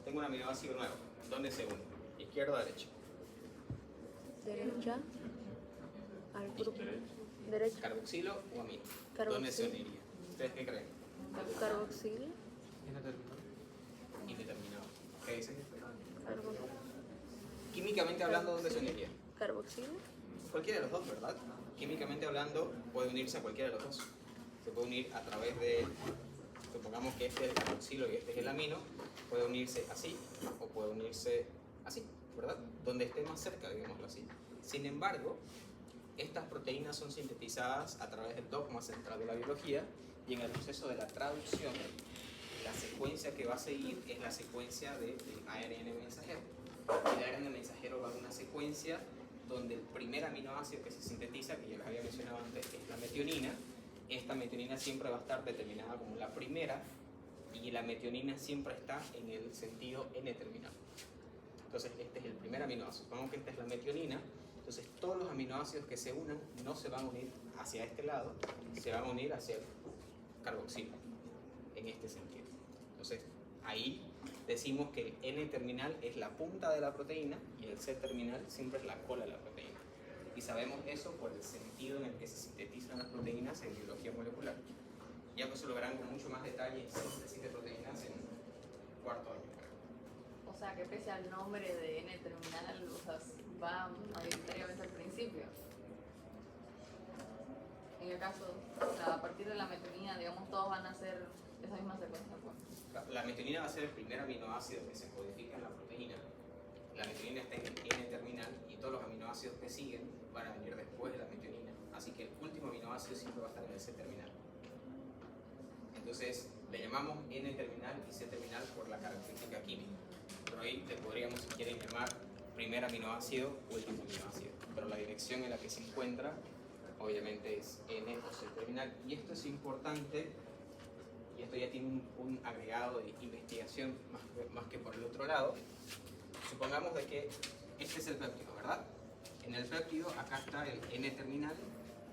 tengo un aminoácido nuevo. ¿Dónde se une? ¿Izquierda o derecha? Derecha. Al grupo. Derecha. ¿Carboxilo o amino? Carboxilo. ¿Dónde se uniría? ¿Ustedes qué creen? Carboxilo. Indeterminado. ¿Qué dices? Carboxilo. Químicamente hablando, ¿dónde se uniría? Carboxilo. Cualquiera de los dos, ¿verdad? Químicamente hablando, puede unirse a cualquiera de los dos. Se puede unir a través de, supongamos que este es el carboxilo y este es el amino, puede unirse así o puede unirse así, ¿verdad? Donde esté más cerca, digámoslo así. Sin embargo, estas proteínas son sintetizadas a través del dogma central de la biología y en el proceso de la traducción, la secuencia que va a seguir es la secuencia del ARN mensajero. El ARN mensajero va a una secuencia donde el primer aminoácido que se sintetiza, que ya les había mencionado antes, es la metionina. Esta metionina siempre va a estar determinada como la primera y la metionina siempre está en el sentido N-terminal. Entonces este es el primer aminoácido. Supongamos que esta es la metionina. Entonces todos los aminoácidos que se unan no se van a unir hacia este lado, se van a unir hacia el carboxilo, en este sentido. Entonces ahí decimos que el N-terminal es la punta de la proteína y el C-terminal siempre es la cola de la proteína. Y sabemos eso por el sentido en el que se sintetizan las proteínas en biología molecular. Ya pues se lo verán con mucho más detalle en síntesis de proteínas en cuarto año. O sea, que pese al nombre de N-terminal, o sea, va mayoritariamente al principio. En el caso, o sea, a partir de la metionina, digamos, todos van a ser esa misma secuencia. Pues. La metionina va a ser el primer aminoácido que se codifica en la proteína. La metionina está en el N-terminal y todos los aminoácidos que siguen van a venir después de la metionina. Así que el último aminoácido siempre va a estar en el C-terminal. Entonces, le llamamos N-terminal y C-terminal por la característica química. Pero ahí le podríamos, si quieren, llamar primer aminoácido, último aminoácido. Pero la dirección en la que se encuentra, obviamente, es N o C-terminal. Y esto es importante, y esto ya tiene un agregado de investigación más que por el otro lado. Supongamos de que este es el péptido, ¿verdad? En el péptido acá está el N-terminal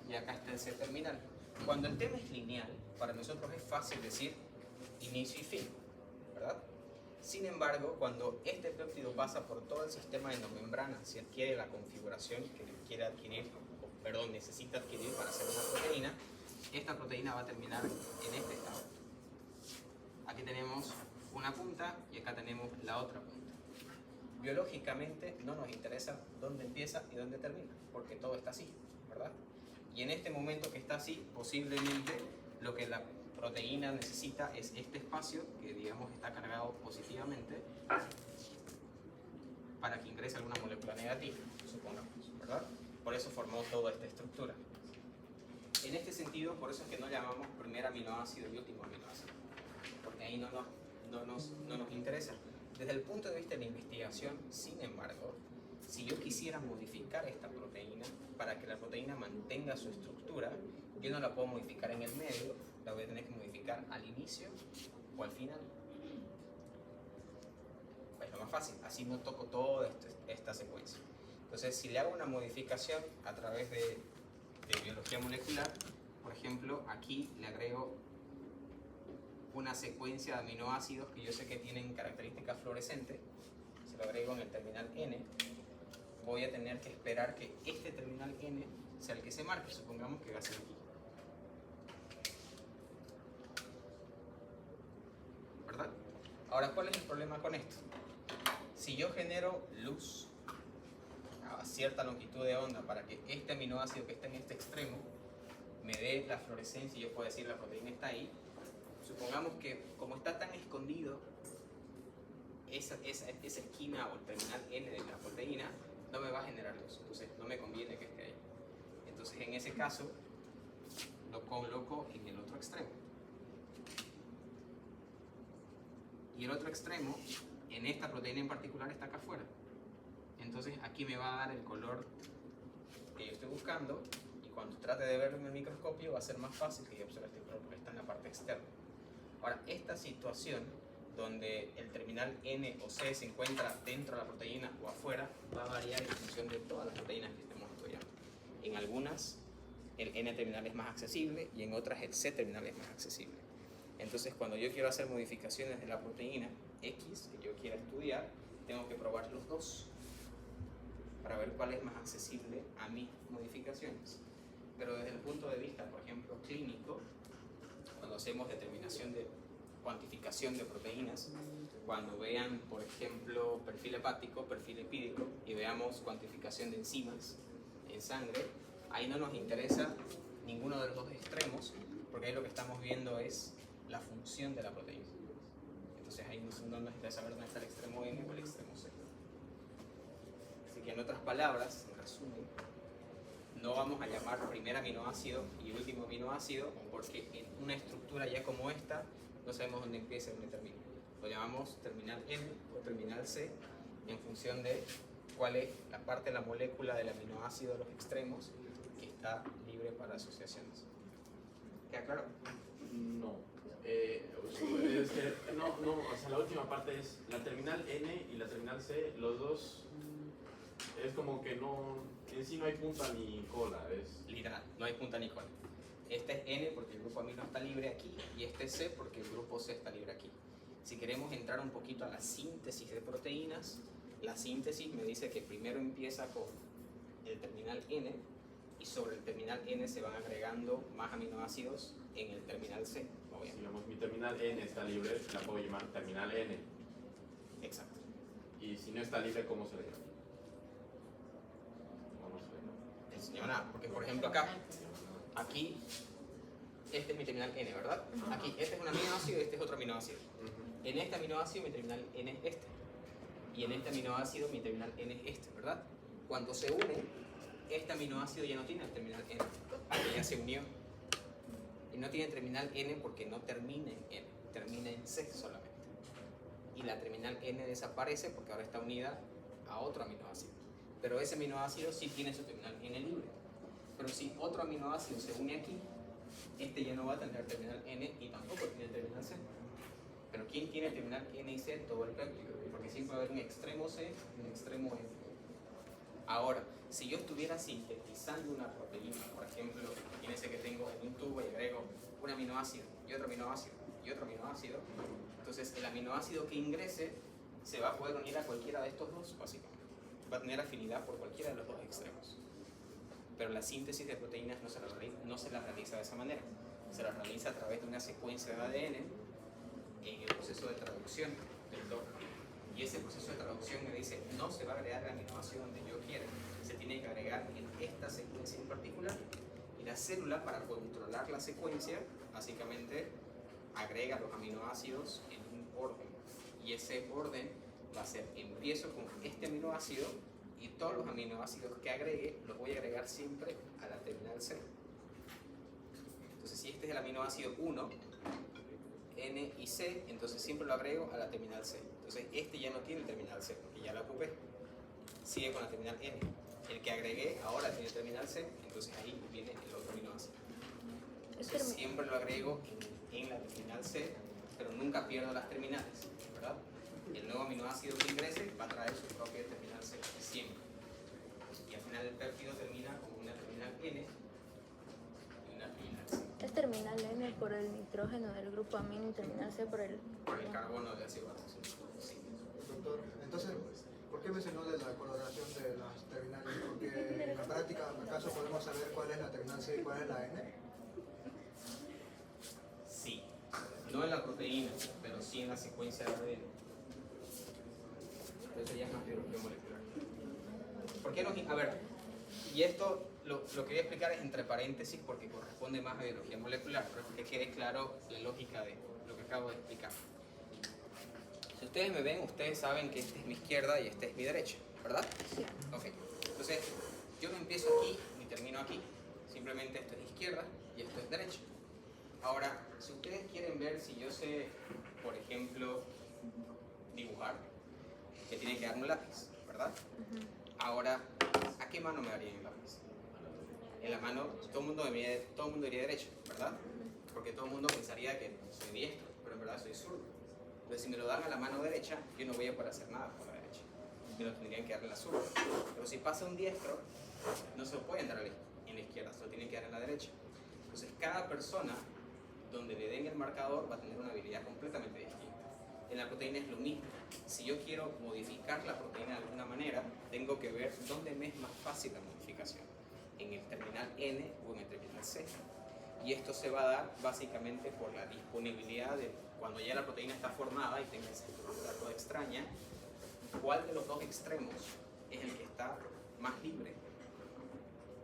y acá está el C-terminal. Cuando el tema es lineal, para nosotros es fácil decir inicio y fin, ¿verdad? Sin embargo, cuando este péptido pasa por todo el sistema endomembrana, se adquiere la configuración que quiere adquirir, necesita adquirir para hacer una proteína, esta proteína va a terminar en este estado. Aquí tenemos una punta y acá tenemos la otra punta. Biológicamente no nos interesa dónde empieza y dónde termina, porque todo está así, ¿verdad? Y en este momento que está así, posiblemente lo que la proteína necesita es este espacio, que digamos está cargado positivamente, para que ingrese alguna molécula negativa, supongamos, ¿verdad? Por eso formó toda esta estructura. En este sentido, por eso es que no llamamos primer aminoácido y último aminoácido, porque ahí no nos interesa. Desde el punto de vista de la investigación, sin embargo, si yo quisiera modificar esta proteína para que la proteína mantenga su estructura, yo no la puedo modificar en el medio, la voy a tener que modificar al inicio o al final. Es lo más fácil, así no toco toda esta secuencia. Entonces, si le hago una modificación a través de biología molecular, por ejemplo, aquí le agrego una secuencia de aminoácidos que yo sé que tienen características fluorescentes, se lo agrego en el terminal N, voy a tener que esperar que este terminal N sea el que se marque, supongamos que va a ser aquí. ¿Verdad? Ahora, ¿cuál es el problema con esto? Si yo genero luz a cierta longitud de onda para que este aminoácido que está en este extremo me dé la fluorescencia y yo pueda decir la proteína está ahí, supongamos que como está tan escondido esa esquina o el terminal N de la proteína, no me va a generar luz, entonces no me conviene que esté ahí. Entonces en ese caso lo coloco en el otro extremo. Y el otro extremo, en esta proteína en particular, está acá afuera. Entonces aquí me va a dar el color que yo estoy buscando y cuando trate de verlo en el microscopio va a ser más fácil que yo observe este color porque está en la parte externa. Ahora, esta situación donde el terminal N o C se encuentra dentro de la proteína o afuera va a variar en función de todas las proteínas que estemos estudiando. En algunas el N terminal es más accesible y en otras el C terminal es más accesible. Entonces, cuando yo quiero hacer modificaciones de la proteína X que yo quiera estudiar, tengo que probar los dos para ver cuál es más accesible a mis modificaciones. Pero desde el punto de vista, por ejemplo, clínico, cuando hacemos determinación de cuantificación de proteínas, cuando vean, por ejemplo, perfil hepático, perfil lipídico, y veamos cuantificación de enzimas en sangre, ahí no nos interesa ninguno de los dos extremos, porque ahí lo que estamos viendo es la función de la proteína. Entonces ahí no nos interesa saber dónde está el extremo N o el extremo C. Así que en otras palabras, en resumen, no vamos a llamar primer aminoácido y último aminoácido, porque en una estructura ya como esta, no sabemos dónde empieza y dónde termina. Lo llamamos terminal N o terminal C en función de cuál es la parte de la molécula del aminoácido de los extremos que está libre para asociaciones. ¿Queda claro? No. Es que no, o sea, la última parte es la terminal N y la terminal C, los dos es como que no, en sí no hay punta ni cola, es Literal, no hay punta ni cola. Este es N porque el grupo amino está libre aquí y este es C porque el grupo C está libre aquí. Si queremos entrar un poquito a la síntesis de proteínas, la síntesis me dice que primero empieza con el terminal N y sobre el terminal N se van agregando más aminoácidos en el terminal C, obviamente. digamos, mi terminal N está libre, la puedo llamar terminal N. Exacto. Y si no está libre, ¿cómo se le llama? ¿Cómo se le llama? No enseñó nada, porque por ejemplo acá, aquí, este es mi terminal N, ¿verdad? Aquí, este es un aminoácido y este es otro aminoácido. En este aminoácido mi terminal N es este. Y en este aminoácido mi terminal N es este, ¿verdad? Cuando se une, este aminoácido ya no tiene el terminal N, porque ya se unió. Y no tiene terminal N porque no termina en N, termina en C solamente. Y la terminal N desaparece porque ahora está unida a otro aminoácido. Pero ese aminoácido sí tiene su terminal N libre. Pero si otro aminoácido se une aquí, este ya no va a tener terminal N y tampoco tiene terminal C. Pero ¿quién tiene terminal N y C? Todo el péptido, porque siempre va a haber un extremo C y un extremo N. Ahora, si yo estuviera sintetizando una proteína, por ejemplo, imagínense que tengo en un tubo y agrego un aminoácido y otro aminoácido y otro aminoácido, entonces el aminoácido que ingrese se va a poder unir a cualquiera de estos dos, básicamente. Va a tener afinidad por cualquiera de los dos extremos. Pero la síntesis de proteínas no se la realiza de esa manera. Se la realiza a través de una secuencia de ADN en el proceso de traducción del doc. Y ese proceso de traducción me dice, no se va a agregar el aminoácido donde yo quiera, se tiene que agregar en esta secuencia en particular. Y la célula, para controlar la secuencia, básicamente agrega los aminoácidos en un orden. Y ese orden va a ser, empiezo con este aminoácido y todos los aminoácidos que agregue los voy a agregar siempre a la terminal C. Entonces, si este es el aminoácido 1, N y C, entonces siempre lo agrego a la terminal C. Entonces este ya no tiene terminal C porque ya la ocupé. Sigue con la terminal N. El que agregué ahora tiene terminal C, entonces ahí viene el otro aminoácido. Entonces siempre lo agrego en la terminal C, pero nunca pierdo las terminales, ¿verdad? El nuevo aminoácido que ingrese va a traer su propia terminal C, siempre. Y al final el péptido termina como una terminal N y una terminal C. Es terminal N por el nitrógeno del grupo amino y terminal C por el carbono de ácido graso. Sí. Doctor, entonces, ¿por qué mencionó de la coloración de las terminales? Porque en la práctica, ¿acaso podemos saber cuál es la terminal C y cuál es la N? Sí, no en la proteína, pero sí en la secuencia de ADN. Entonces ya es más biología molecular. ¿Por qué nos, a ver, y esto lo que voy a explicar es entre paréntesis porque corresponde más a biología molecular, pero que quede claro la lógica de lo que acabo de explicar. Si ustedes me ven, ustedes saben que esta es mi izquierda y esta es mi derecha, ¿verdad? Sí. Ok, entonces yo no empiezo aquí ni termino aquí, simplemente esto es izquierda y esto es derecha. Ahora, si ustedes quieren ver si yo sé, por ejemplo, dibujar, que tienen que darme un lápiz, ¿verdad? Ahora, ¿a qué mano me darían el lápiz? En la mano, todo el mundo iría derecho, ¿verdad? Porque todo el mundo pensaría que soy diestro, pero en verdad soy zurdo. Entonces, si me lo dan a la mano derecha, yo no voy a poder hacer nada con la derecha. Me lo tendrían que dar en la zurda. Pero si pasa un diestro, no se lo pueden dar en la izquierda, se lo tienen que dar en la derecha. Entonces, cada persona donde le den el marcador va a tener una habilidad completamente distinta. En la proteína es lo mismo. Si yo quiero modificar la proteína de alguna manera, tengo que ver dónde me es más fácil la modificación, en el terminal N o en el terminal C. Y esto se va a dar básicamente por la disponibilidad de cuando ya la proteína está formada y tenga esa estructura toda extraña, cuál de los dos extremos es el que está más libre.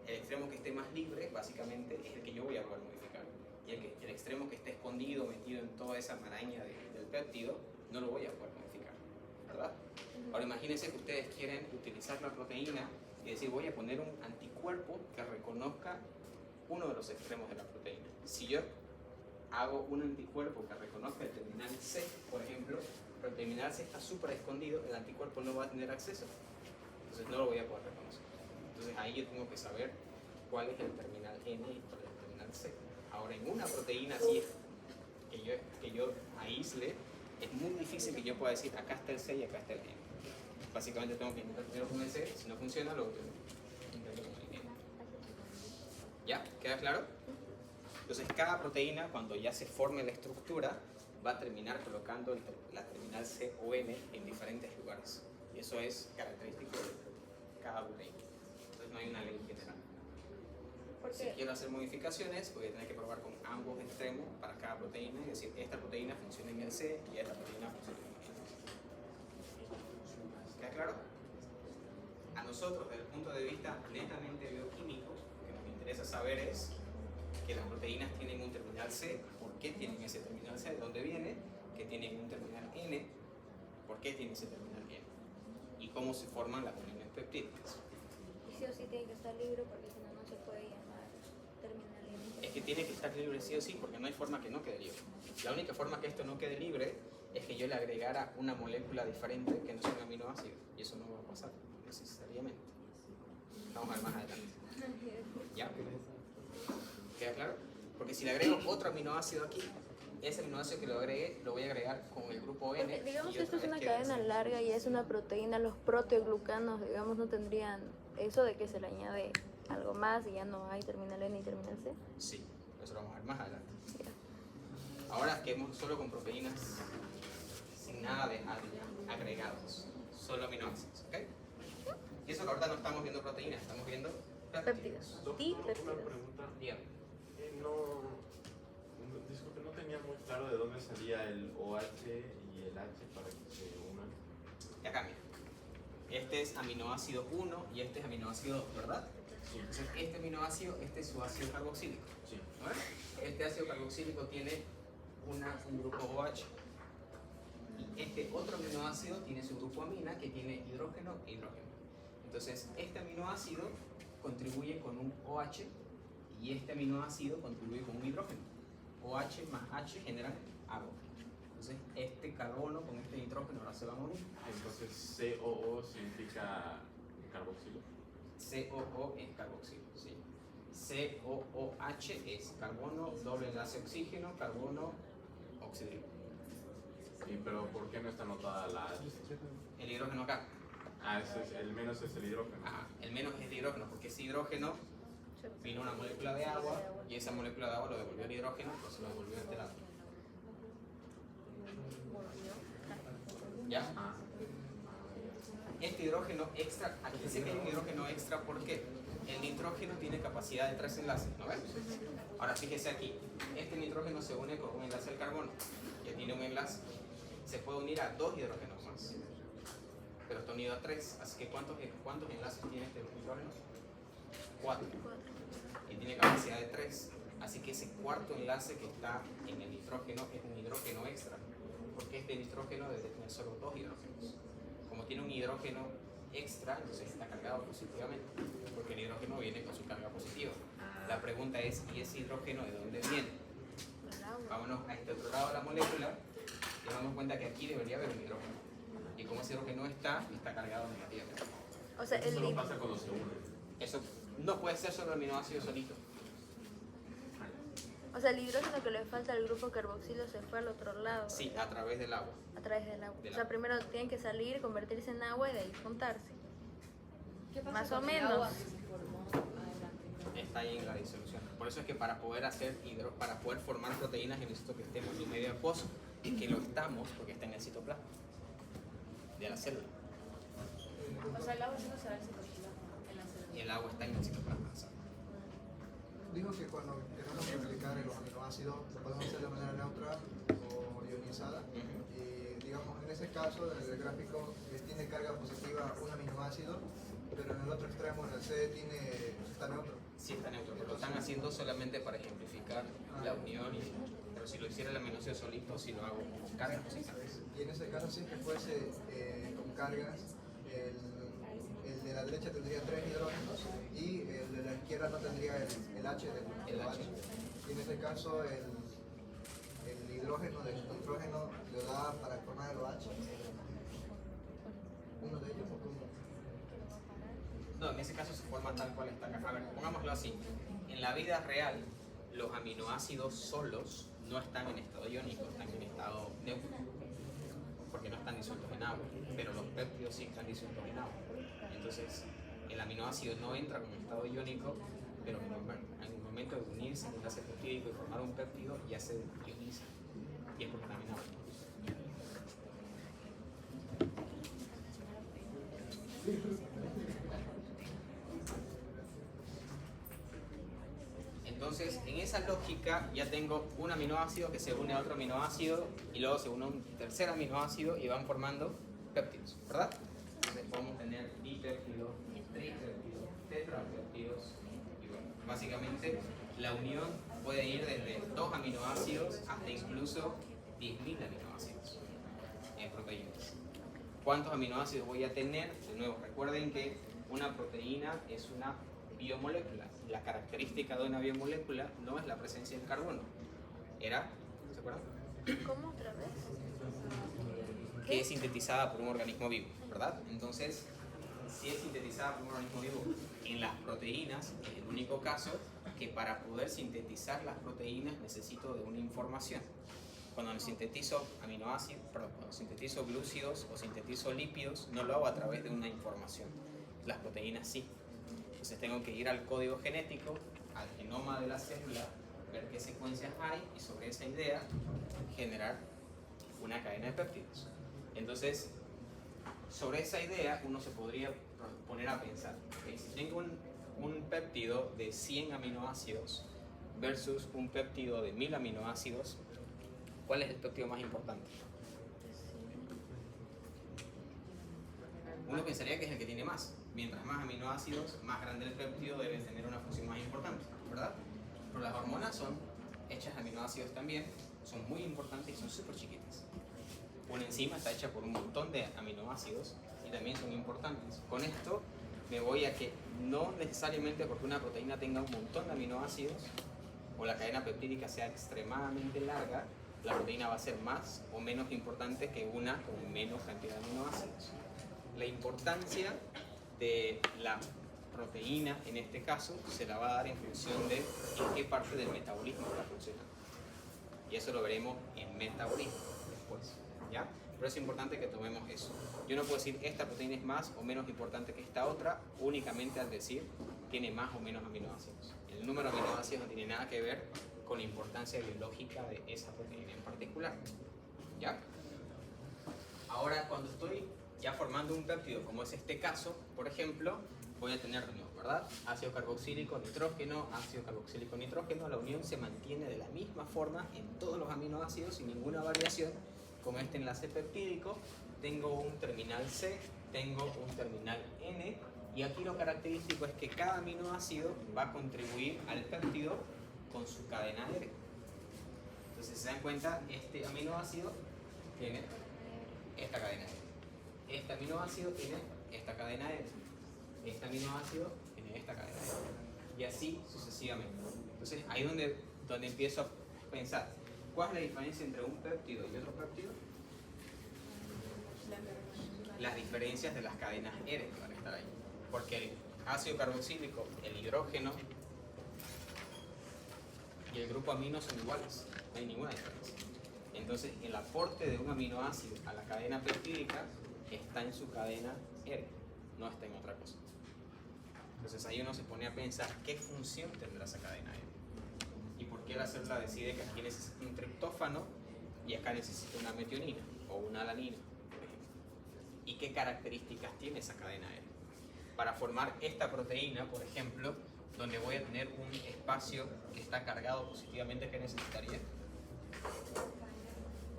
El extremo que esté más libre básicamente es el que yo voy a poder modificar. Y el extremo que esté escondido, metido en toda esa maraña del péptido, no lo voy a poder modificar, ¿verdad? Ahora imagínense que ustedes quieren utilizar la proteína y decir voy a poner un anticuerpo que reconozca uno de los extremos de la proteína. Si yo hago un anticuerpo que reconozca el terminal C, por ejemplo, pero el terminal C está súper escondido, el anticuerpo no va a tener acceso, entonces no lo voy a poder reconocer. Entonces ahí yo tengo que saber cuál es el terminal N y cuál es el terminal C. Ahora en una proteína así que yo aísle, es muy difícil que yo pueda decir acá está el C y acá está el N. Básicamente tengo que intentar primero con el C, si no funciona luego intento con el N. ¿Ya? ¿Queda claro? Entonces cada proteína cuando ya se forme la estructura va a terminar colocando la terminal C o N en diferentes lugares. Y eso es característico de cada proteína. Entonces no hay una ley general. Si quiero hacer modificaciones, voy a tener que probar con ambos extremos para cada proteína y decir, esta proteína funciona en el C y esta proteína funciona en el N. ¿Queda claro? A nosotros, desde el punto de vista netamente bioquímico, lo que nos interesa saber es que las proteínas tienen un terminal C, ¿por qué tienen ese terminal C? ¿De dónde viene? Que tienen un terminal N, ¿por qué tienen ese terminal N? Y cómo se forman las uniones peptídicas. Y sí o sí tiene que estar libre porque si no, no se puede llamar terminal N. Es que tiene que estar libre sí o sí porque no hay forma que no quede libre. La única forma que esto no quede libre es que yo le agregara una molécula diferente que no sea un aminoácido. Y eso no va a pasar necesariamente. Vamos a ver más adelante. ¿Ya? ¿Queda claro? Porque si le agrego otro aminoácido aquí, ese aminoácido que lo agregué, lo voy a agregar con el grupo N. Porque digamos y que esto otra es una vez queda cadena ese. larga y es una proteína, los proteoglucanos, digamos, no tendrían eso de que se le añade algo más y ya no hay terminal N y terminal C. Sí, eso lo vamos a ver más adelante. Ya. Ahora quedemos solo con proteínas sin nada de agregados, solo aminoácidos, ¿ok? Y eso que ahorita no estamos viendo proteínas, estamos viendo Péptidos. Doctor, una Dipéptidos. pregunta. Dígame. Disculpe, no tenía muy claro de dónde salía el OH y el H para que se unan. Ya cambia. Este es aminoácido 1 y este es aminoácido 2, ¿verdad? Sí. Entonces este aminoácido, este es su ácido carboxílico. Sí. ¿No ves? Este ácido carboxílico tiene un grupo OH. Y este otro aminoácido tiene su grupo amina que tiene hidrógeno e hidrógeno. Entonces este aminoácido contribuye con un OH y este aminoácido contribuye con un hidrógeno. OH más H generan agua. Entonces este carbono con este nitrógeno ahora se van a unir. Entonces COO significa carboxilo. COO es carboxilo, sí. COOH es carbono, doble enlace oxígeno, carbono, oxidrilo. Sí, pero ¿por qué no está anotada la H? El hidrógeno acá. El menos es el hidrógeno. El menos es el hidrógeno, porque ese hidrógeno vino una molécula de agua y esa molécula de agua lo devolvió el hidrógeno, entonces lo devolvió a este lado. ¿Ya? Este hidrógeno extra, aquí dice que hay un hidrógeno extra, ¿por qué? El nitrógeno tiene capacidad de 3 enlaces, ¿no ves? Ahora fíjese aquí, este nitrógeno se une con un enlace al carbono, que tiene un enlace, se puede unir a 2 hidrógenos más, pero está unido a 3, así que ¿cuántos enlaces tiene este nitrógeno? 4, y tiene capacidad de 3, así que ese cuarto enlace que está en el nitrógeno es un hidrógeno extra, porque este nitrógeno debe tener solo 2 hidrógenos. Como tiene un hidrógeno extra, entonces está cargado positivamente, porque el hidrógeno viene con su carga positiva. La pregunta es, ¿y ese hidrógeno de dónde viene? Vámonos a este otro lado de la molécula y nos damos cuenta que aquí debería haber un hidrógeno. Y como ese hidrógeno está cargado negativamente. O sea, Eso solo pasa cuando se unen. Eso no puede ser solo aminoácido solito. o sea, el hidrógeno que le falta al grupo carboxilo se fue al otro lado. Sí, ¿verdad? a través del agua. A través del agua. Del O sea, agua. primero tienen que salir, convertirse en agua y de ahí juntarse. ¿Qué pasa Más con o el menos. agua que se formó adelante? Está ahí en la disolución. Por eso es que para poder formar proteínas yo necesito que estemos en un medio acuoso, que lo estamos porque está en el citoplasma de la célula. O sea, el agua sí no se va al citoplasma en la célula. Y el agua está en el citoplasma. ¿Sabes? Dijo que cuando queremos replicar los aminoácidos lo podemos hacer de manera neutra o ionizada. Y digamos, en ese caso, en el gráfico tiene carga positiva un aminoácido, pero en el otro extremo, en el C, está neutro. Sí está neutro, pero lo están haciendo solamente para ejemplificar la unión. Pero si lo hiciera el aminoácido solito, si lo hago con cargas positivas. Y en ese caso, si es que fuese con cargas, el de la derecha tendría 3 hidrógenos y el de la izquierda no tendría el H del OH. Y en ese caso, el hidrógeno del nitrógeno lo da para formar el OH. Uno de ellos o uno. No, en ese caso se forma tal cual está acá. A ver, pongámoslo así. En la vida real, los aminoácidos solos no están en estado iónico, están en estado neutro, porque no están disueltos en agua, pero los péptidos sí están disueltos en agua. Entonces, el aminoácido no entra con estado iónico, pero en el momento de unirse en el enlace peptídico y formar un péptido, ya se ioniza y es porque está en agua. Entonces, en esa lógica ya tengo un aminoácido que se une a otro aminoácido y luego se une a un tercer aminoácido y van formando péptidos, ¿verdad? Entonces podemos tener dipéptidos, tripéptidos, tetrapéptidos y bueno, básicamente la unión puede ir desde 2 aminoácidos hasta incluso 10.000 aminoácidos en proteínas. ¿Cuántos aminoácidos voy a tener? De nuevo, recuerden que una proteína es una biomolécula. La característica de una biomolécula no es la presencia del carbono. ¿Se acuerdan? ¿Cómo otra vez? Que es sintetizada por un organismo vivo, ¿verdad? Entonces, si es sintetizada por un organismo vivo en las proteínas, es el único caso que para poder sintetizar las proteínas necesito de una información. Cuando sintetizo cuando sintetizo glúcidos o sintetizo lípidos, no lo hago a través de una información. Las proteínas sí. Entonces tengo que ir al código genético, al genoma de la célula, ver qué secuencias hay y sobre esa idea generar una cadena de péptidos. Entonces, sobre esa idea uno se podría poner a pensar, ¿okay? Si tengo un péptido de 100 aminoácidos versus un péptido de 1000 aminoácidos, ¿cuál es el péptido más importante? Uno pensaría que es el que tiene más. Mientras más aminoácidos, más grande el péptido, debe tener una función más importante, ¿verdad? Pero las hormonas son hechas de aminoácidos también, son muy importantes y son súper chiquitas. Una enzima está hecha por un montón de aminoácidos y también son importantes. Con esto me voy a que no necesariamente porque una proteína tenga un montón de aminoácidos o la cadena peptídica sea extremadamente larga, la proteína va a ser más o menos importante que una con menos cantidad de aminoácidos. La importancia de la proteína, en este caso, se la va a dar en función de en qué parte del metabolismo está funcionando. Y eso lo veremos en metabolismo después, ¿ya? Pero es importante que tomemos eso. Yo no puedo decir esta proteína es más o menos importante que esta otra únicamente al decir tiene más o menos aminoácidos. El número de aminoácidos no tiene nada que ver con la importancia biológica de esa proteína en particular, ¿ya? Ahora, cuando estoy ya formando un péptido, como es este caso, por ejemplo, voy a tener unión, ¿verdad? Ácido carboxílico, nitrógeno, ácido carboxílico, nitrógeno. La unión se mantiene de la misma forma en todos los aminoácidos sin ninguna variación. Con este enlace peptídico tengo un terminal C, tengo un terminal N, y aquí lo característico es que cada aminoácido va a contribuir al péptido con su cadena R. Entonces, si se dan cuenta, este aminoácido tiene esta cadena R. Este aminoácido tiene esta cadena R. Este aminoácido tiene esta cadena R. Y así sucesivamente. Entonces, ahí es donde empiezo a pensar, ¿cuál es la diferencia entre un péptido y otro péptido? Las diferencias de las cadenas R que van a estar ahí. Porque el ácido carboxílico, el hidrógeno y el grupo amino son iguales. No hay ninguna diferencia. Entonces, el aporte de un aminoácido a la cadena peptídica está en su cadena R, no está en otra cosa. Entonces ahí uno se pone a pensar qué función tendrá esa cadena R. Y por qué la célula decide que aquí necesita un triptófano y acá necesita una metionina o una alanina, por ejemplo. Y qué características tiene esa cadena R. Para formar esta proteína, por ejemplo, donde voy a tener un espacio que está cargado positivamente, ¿qué necesitaría?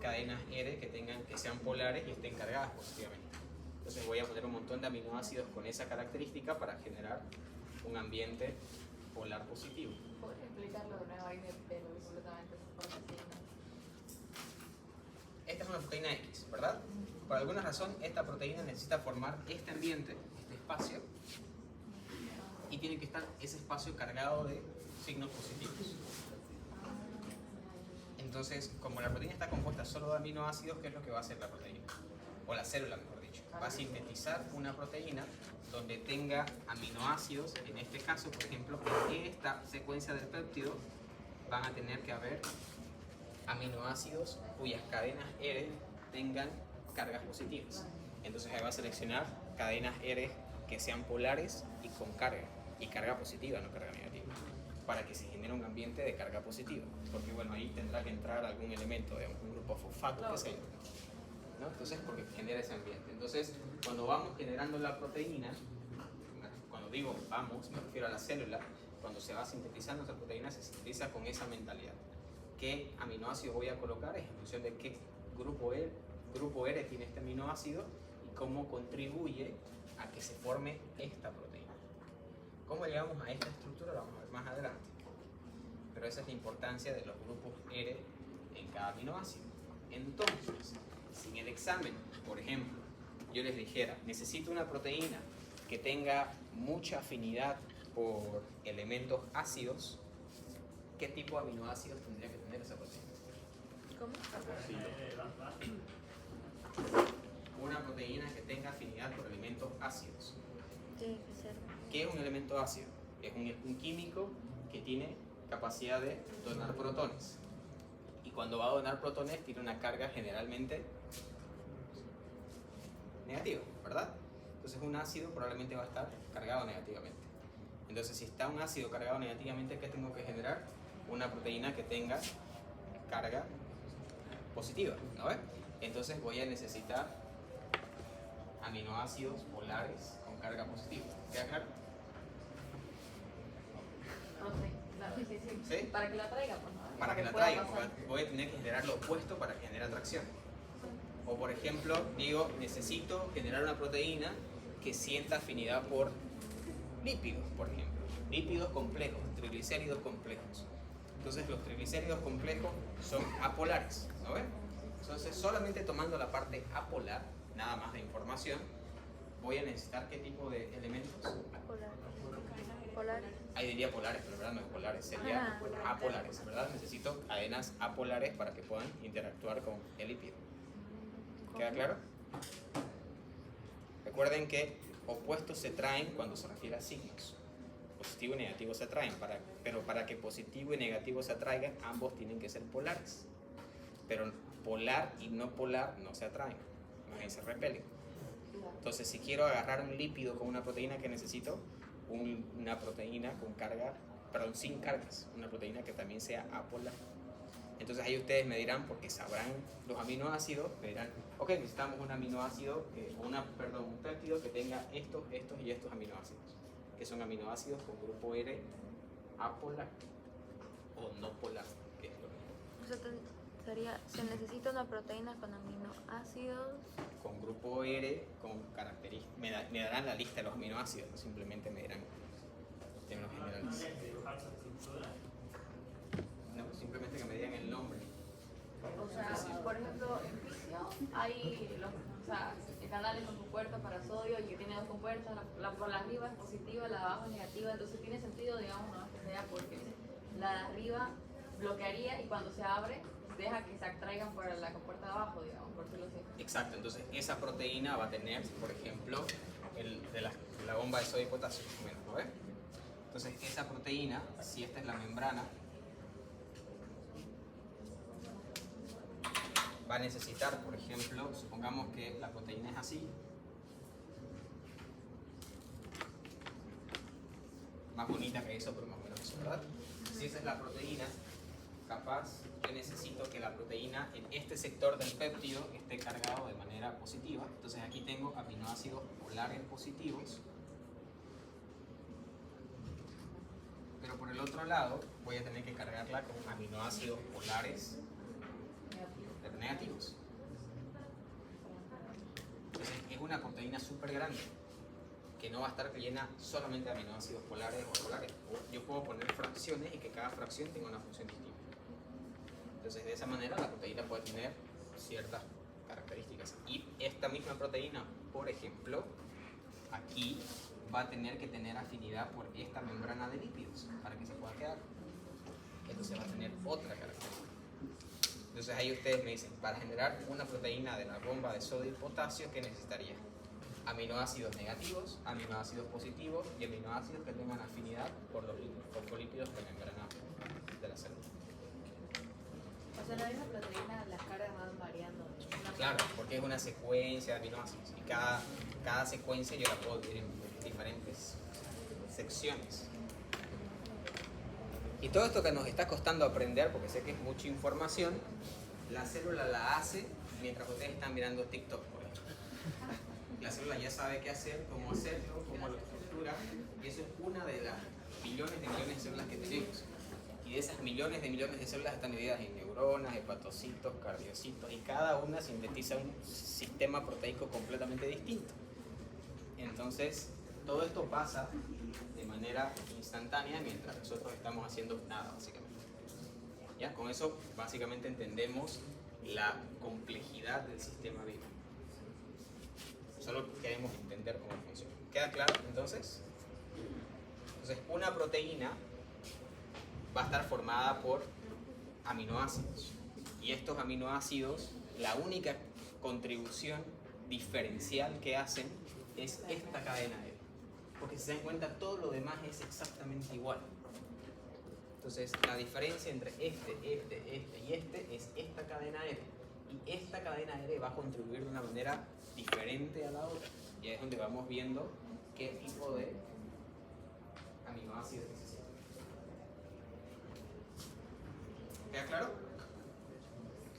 Cadenas R que sean polares y estén cargadas positivamente. Entonces voy a poner un montón de aminoácidos con esa característica para generar un ambiente polar positivo. ¿Podría explicarlo de nuevo ahí de pelo completamente por encima? Esta es una proteína X, ¿verdad? Por alguna razón esta proteína necesita formar este ambiente, este espacio, y tiene que estar ese espacio cargado de signos positivos. Entonces, como la proteína está compuesta solo de aminoácidos, ¿qué es lo que va a hacer la proteína? O la célula, mejor dicho. Va a sintetizar una proteína donde tenga aminoácidos, en este caso, por ejemplo, en esta secuencia del péptido van a tener que haber aminoácidos cuyas cadenas R tengan cargas positivas. Entonces ahí va a seleccionar cadenas R que sean polares y con carga, y carga positiva, no carga negativa, para que se genere un ambiente de carga positiva, porque bueno, ahí tendrá que entrar algún elemento, digamos, un grupo fosfato, que sea, ¿no? Entonces, porque genera ese ambiente. Entonces, cuando vamos generando la proteína, cuando digo vamos, me refiero a la célula, cuando se va sintetizando esa proteína, se sintetiza con esa mentalidad. ¿Qué aminoácido voy a colocar? Es en función de qué grupo R tiene este aminoácido y cómo contribuye a que se forme esta proteína. ¿Cómo llegamos a esta estructura? Lo vamos a ver más adelante. Pero esa es la importancia de los grupos R en cada aminoácido. Entonces, si en el examen, por ejemplo, yo les dijera, necesito una proteína que tenga mucha afinidad por elementos ácidos, ¿qué tipo de aminoácidos tendría que tener esa proteína? ¿Cómo? Una proteína que tenga afinidad por elementos ácidos. Tiene que ser. ¿Qué es un elemento ácido? Es un químico que tiene capacidad de donar protones. Y cuando va a donar protones tiene una carga generalmente negativa, ¿verdad? Entonces un ácido probablemente va a estar cargado negativamente. Entonces si está un ácido cargado negativamente, ¿qué tengo que generar? Una proteína que tenga carga positiva, ¿no ves? Entonces voy a necesitar aminoácidos polares con carga positiva. ¿Queda claro? Claro, sí, sí. ¿Sí? Para que la traiga, pues, ¿no? Para que la pueda traiga, pasar. porque voy a tener que generar lo opuesto para que genere atracción. O por ejemplo, digo, necesito generar una proteína que sienta afinidad por lípidos, por ejemplo. Lípidos complejos, triglicéridos complejos. Entonces los triglicéridos complejos son apolares, ¿no ven? Entonces solamente tomando la parte apolar, nada más de información, voy a necesitar ¿qué tipo de elementos? Polares. Ahí diría polares, pero en verdad no es polares, sería apolares, ¿verdad? Necesito cadenas apolares para que puedan interactuar con el lípido. ¿Queda claro? Recuerden que opuestos se traen cuando se refiere a signos. Positivo y negativo se atraen, pero para que positivo y negativo se atraigan, ambos tienen que ser polares. Pero polar y no polar no se atraen, más bien se repelen. Entonces, si quiero agarrar un lípido con una proteína que necesito, una proteína con carga, perdón, sin cargas, una proteína que también sea apolar. Entonces ahí ustedes me dirán, porque sabrán los aminoácidos, me dirán, ok, necesitamos un aminoácido, un péptido que tenga estos y estos aminoácidos, que son aminoácidos con grupo R apolar o no polar, que es lo mismo. O sea, se necesita una proteína con aminoácidos. Con grupo R, con características, me darán la lista de los aminoácidos, no simplemente me dirán términos generales. No, simplemente que me digan el nombre. O sea, por ejemplo, en fisio hay canales con compuertas para sodio y que tiene dos compuertas, la por la arriba es positiva, la de abajo es negativa, entonces tiene sentido, digamos, no que sea porque la de arriba bloquearía y cuando se abre deja que se atraigan por la compuerta de abajo, digamos, por decirlo así. Exacto, entonces esa proteína va a tener, por ejemplo, la bomba de sodio y potasio, ¿no ves? Entonces esa proteína, si esta es la membrana, va a necesitar, por ejemplo, supongamos que la proteína es así. más bonita que eso, pero más o menos eso, ¿verdad? Si esa es la proteína, capaz yo necesito que la proteína en este sector del péptido esté cargado de manera positiva. Entonces aquí tengo aminoácidos polares positivos. Pero por el otro lado voy a tener que cargarla con aminoácidos polares negativos. Entonces es una proteína súper grande que no va a estar llena solamente de aminoácidos polares o polares. Yo puedo poner fracciones y que cada fracción tenga una función distinta. Entonces de esa manera la proteína puede tener ciertas características. Y esta misma proteína, por ejemplo, aquí va a tener que tener afinidad por esta membrana de lípidos para que se pueda quedar. Entonces va a tener otra característica. Entonces ahí ustedes me dicen, para generar una proteína de la bomba de sodio y potasio, ¿qué necesitaría? Aminoácidos negativos, aminoácidos positivos y aminoácidos que tengan afinidad por los fosfolípidos de la membrana de la célula. O sea, la misma proteína, las cargas van variando. Claro, porque es una secuencia de aminoácidos y cada secuencia yo la puedo dividir en diferentes secciones. Y todo esto que nos está costando aprender, porque sé que es mucha información, la célula la hace mientras ustedes están mirando TikTok, por ejemplo. La célula ya sabe qué hacer, cómo hacerlo, cómo lo estructura, y eso es una de las millones de células que tenemos. Y de esas millones de células están divididas en neuronas, hepatocitos, cardiocitos, y cada una sintetiza un sistema proteico completamente distinto. Entonces, todo esto pasa de manera instantánea mientras nosotros estamos haciendo nada, básicamente. ¿Ya? Con eso, básicamente, entendemos la complejidad del sistema vivo. Solo queremos entender cómo funciona. ¿Queda claro, entonces? Entonces, una proteína va a estar formada por aminoácidos. Y estos aminoácidos, la única contribución diferencial que hacen es esta cadena E. Porque si se dan cuenta, todo lo demás es exactamente igual. Entonces, la diferencia entre este y este es esta cadena R. Y esta cadena R va a contribuir de una manera diferente a la otra. Y ahí es donde vamos viendo qué tipo de aminoácidos necesitamos. ¿Queda claro?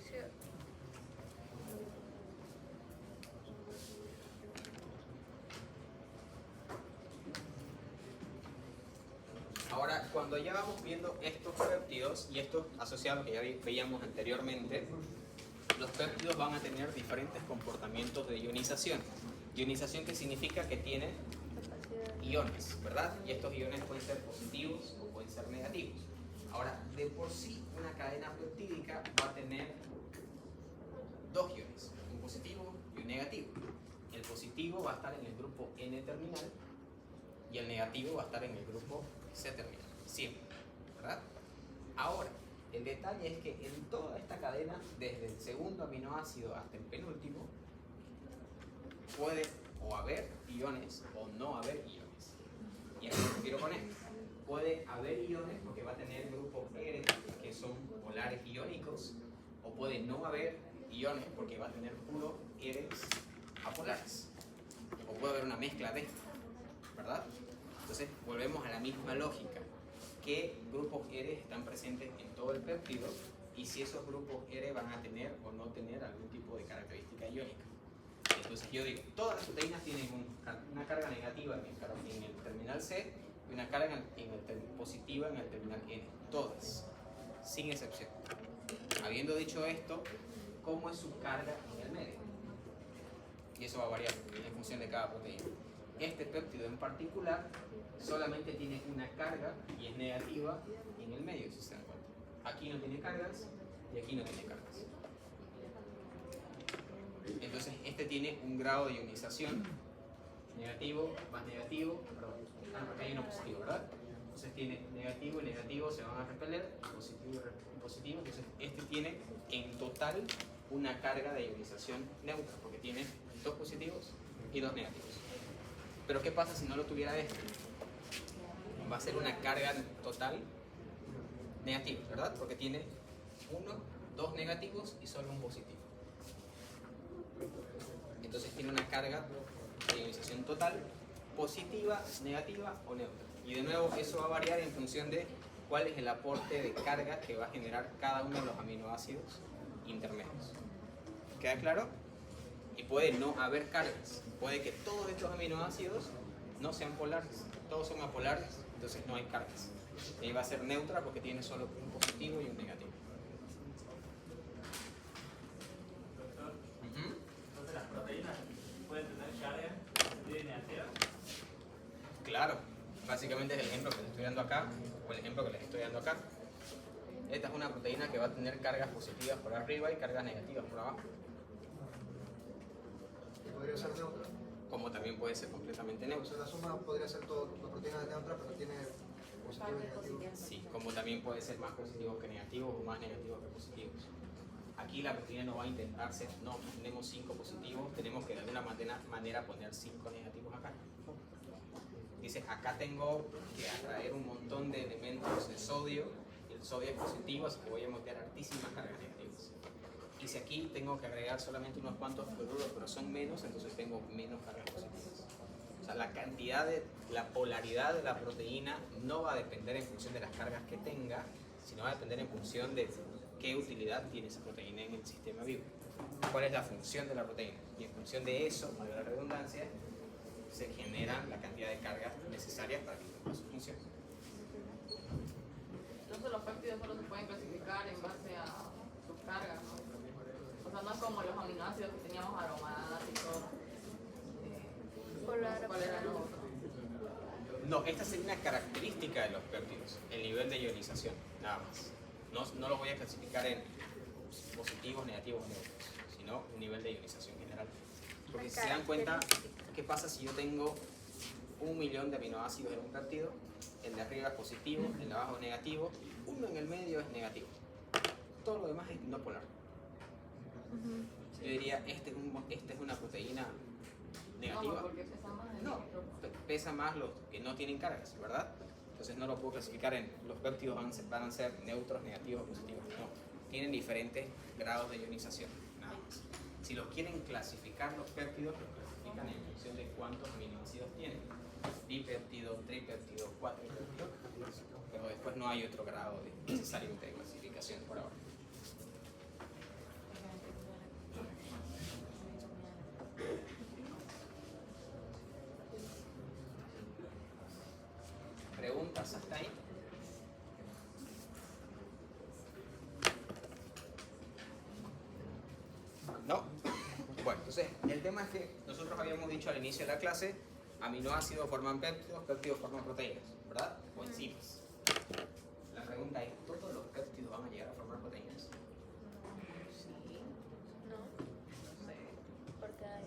Sí. Ahora, cuando ya vamos viendo estos péptidos, y esto asociado a lo que ya veíamos anteriormente, los péptidos van a tener diferentes comportamientos de ionización. Ionización que significa que tiene iones, ¿verdad? Y estos iones pueden ser positivos o pueden ser negativos. Ahora, de por sí, una cadena peptídica va a tener dos iones, un positivo y un negativo. El positivo va a estar en el grupo N terminal y el negativo va a estar en el grupo C terminal, siempre, ¿verdad? Ahora, el detalle es que en toda esta cadena, desde el segundo aminoácido hasta el penúltimo, puede o haber iones o no haber iones. ¿Y a qué me refiero con esto? Puede haber iones porque va a tener grupos R que son polares iónicos, o puede no haber iones porque va a tener puro R apolares, o puede haber una mezcla de esto, ¿verdad? Entonces volvemos a la misma lógica, qué grupos R están presentes en todo el péptido y si esos grupos R van a tener o no tener algún tipo de característica iónica. Entonces yo digo, todas las proteínas tienen una carga negativa en el terminal C y una carga positiva en el terminal N, todas, sin excepción. Habiendo dicho esto, ¿cómo es su carga en el medio? Y eso va a variar en función de cada proteína. Este péptido en particular solamente tiene una carga y es negativa en el medio, si se dan cuenta. Aquí no tiene cargas y aquí no tiene cargas. Entonces este tiene un grado de ionización negativo más negativo, perdón, acá hay uno positivo, ¿verdad? Entonces tiene negativo y negativo se van a repeler, positivo y positivo. Entonces este tiene en total una carga de ionización neutra porque tiene dos positivos y dos negativos. Pero ¿qué pasa si no lo tuviera este? Va a ser una carga total negativa, ¿verdad? Porque tiene dos negativos y solo un positivo. Entonces tiene una carga de ionización total positiva, negativa o neutra. Y de nuevo, eso va a variar en función de cuál es el aporte de carga que va a generar cada uno de los aminoácidos intermedios. ¿Queda claro? Y puede no haber cargas. Puede que todos estos aminoácidos no sean polares, todos son apolares, entonces no hay cargas. Y va a ser neutra porque tiene solo un positivo y un negativo. Entonces las proteínas pueden tener cargas positivas y negativas. Claro, básicamente es el ejemplo que les estoy dando acá, o el ejemplo que les estoy dando acá. Esta es una proteína que va a tener cargas positivas por arriba y cargas negativas por abajo. Podría ser neutra. Como también puede ser completamente O neutra. sea, la suma podría ser todo, la proteína es neutra, pero tiene positivo y negativo. Sí, como también puede ser más positivos que negativos o más negativos que positivos. Aquí la proteína no va a intentar ser, no tenemos 5 positivos, tenemos que de alguna manera poner 5 negativos acá. Dice, acá tengo que atraer un montón de elementos de sodio, y el sodio es positivo, así que voy a meter altísimas cargas negativas. Y si aquí tengo que agregar solamente unos cuantos fluoruros, pero son menos, entonces tengo menos cargas positivas. O sea, la cantidad de, la polaridad de la proteína no va a depender en función de las cargas que tenga, sino va a depender en función de qué utilidad tiene esa proteína en el sistema vivo. ¿Cuál es la función de la proteína? Y en función de eso, para la redundancia, se generan la cantidad de cargas necesarias para que cumpla su función. Entonces los péptidos solo se pueden clasificar en base a sus cargas, ¿no? O sea, no es como los aminoácidos que teníamos aromáticos. Polar, ¿Cuál era lo otro? No, esta sería una característica de los péptidos, el nivel de ionización, nada más. No lo voy a clasificar en positivos, negativos, neutros, sino un nivel de ionización general. Porque si se dan cuenta, ¿qué pasa si yo tengo 1.000.000 de aminoácidos en un péptido? El de arriba es positivo, el de abajo es negativo, uno en el medio es negativo. Todo lo demás es no polar. Yo diría, esta es una proteína negativa. No, porque pesa más el No, otro. pesa más los que no tienen cargas, ¿verdad? Entonces no lo puedo clasificar en los péptidos van a ser neutros, negativos o positivos. No, tienen diferentes grados de ionización, nada más. Si los quieren clasificar los péptidos, los clasifican en función de cuántos aminoácidos tienen. Dipéptido, tripéptido, cuatripéptido, pero después no hay otro grado necesario de clasificación por ahora. ¿Preguntas hasta ahí? ¿No? Bueno, entonces el tema es que nosotros habíamos dicho al inicio de la clase, aminoácidos forman péptidos, péptidos forman proteínas, ¿verdad? O enzimas. La pregunta es, ¿todos los péptidos van a llegar a formar proteínas? No, porque hay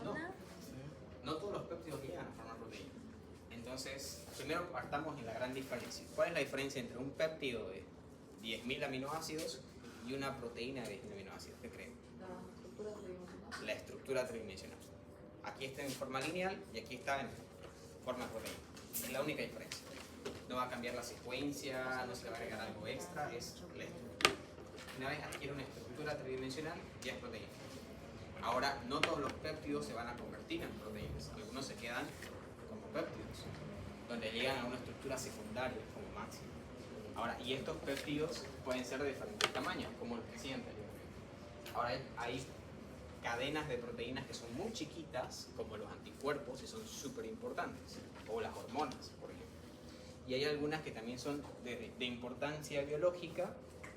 No. gasolina. No todos los péptidos llegan a formar proteínas. Entonces, primero partamos en la gran diferencia. ¿Cuál es la diferencia entre un péptido de 10.000 aminoácidos y una proteína de 10.000 aminoácidos? ¿Qué creen? La estructura tridimensional. La estructura tridimensional. Aquí está en forma lineal y aquí está en forma de proteína. Es la única diferencia. No va a cambiar la secuencia, no se le va a agregar algo extra, es la estructura. Una vez adquiere una estructura tridimensional, ya es proteína. Ahora, no todos los péptidos se van a convertir en proteínas. Algunos se quedan como péptidos, donde llegan a una estructura secundaria como máximo. Ahora, y estos péptidos pueden ser de diferentes tamaños, como los que decía anteriormente. Ahora, hay cadenas de proteínas que son muy chiquitas, como los anticuerpos, y son súper importantes, o las hormonas, por ejemplo. Y hay algunas que también son de importancia biológica,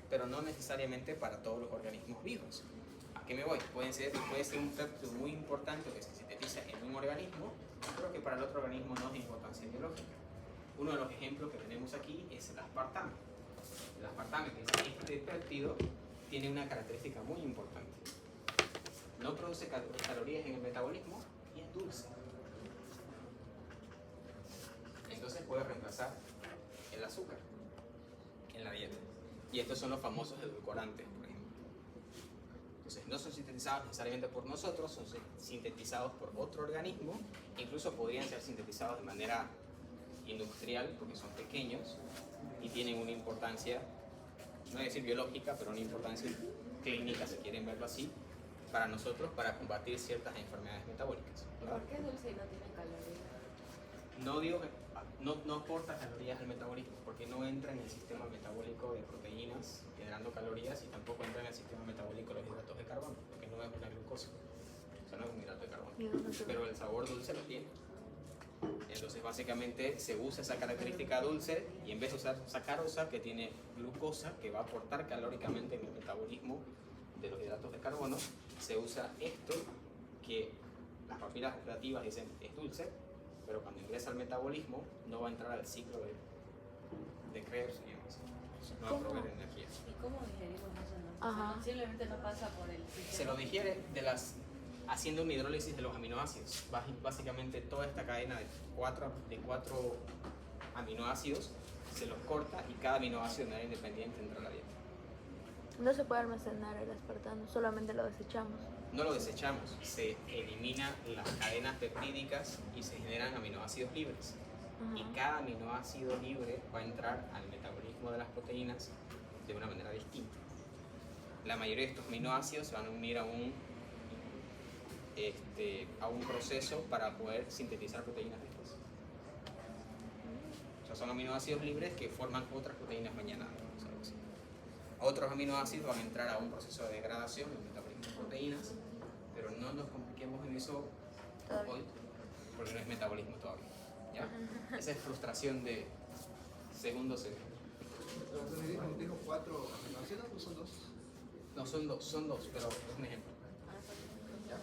pero no necesariamente para todos los organismos vivos. ¿A qué me voy? Puede ser un péptido muy importante que se sintetiza en un organismo, pero que para el otro organismo no es de importancia biológica. Uno de los ejemplos que tenemos aquí es el aspartame. El aspartame, que es este péptido, tiene una característica muy importante. No produce calorías en el metabolismo y es dulce. Entonces puede reemplazar el azúcar en la dieta. Y estos son los famosos edulcorantes, por ejemplo. Entonces no son sintetizados necesariamente por nosotros, son sintetizados por otro organismo, incluso podrían ser sintetizados de manera industrial porque son pequeños y tienen una importancia, no voy a decir biológica, pero una importancia clínica, si quieren verlo así, para nosotros para combatir ciertas enfermedades metabólicas, ¿verdad? ¿Por qué dulce y no tiene calorías? No digo que no aporta calorías al metabolismo, porque no entra en el sistema metabólico de proteínas generando calorías y tampoco entra en el sistema metabólico de los hidratos de carbono, porque no es una glucosa, o sea, no es un hidrato de carbono, pero el sabor dulce lo tiene. Entonces básicamente se usa esa característica dulce y en vez de usar sacarosa, que tiene glucosa, que va a aportar calóricamente en el metabolismo de los hidratos de carbono, se usa esto que las papilas gustativas dicen es dulce, pero cuando ingresa al metabolismo no va a entrar al ciclo de Krebs y demás. No va a proveer energía. ¿Y cómo digerimos eso? Ajá. Simplemente no pasa por el sistema. Se lo digiere haciendo una hidrólisis de los aminoácidos. Básicamente toda esta cadena de cuatro aminoácidos se los corta y cada aminoácido de manera independiente entra a la dieta. No se puede almacenar el aspartano, solamente lo desechamos. No lo desechamos, se eliminan las cadenas peptídicas y se generan aminoácidos libres. Y cada aminoácido libre va a entrar al metabolismo de las proteínas de una manera distinta. La mayoría de estos aminoácidos se van a unir a un proceso para poder sintetizar proteínas después. O sea, son aminoácidos libres que forman otras proteínas mañana. Otros aminoácidos van a entrar a un proceso de degradación en el metabolismo de proteínas, pero no nos compliquemos en eso hoy, porque no es metabolismo todavía. ¿Ya? Esa es frustración de segundo semestre. Entonces dijo 4 aminoácidos o son 2? No, son dos, pero es un ejemplo. ¿Ya?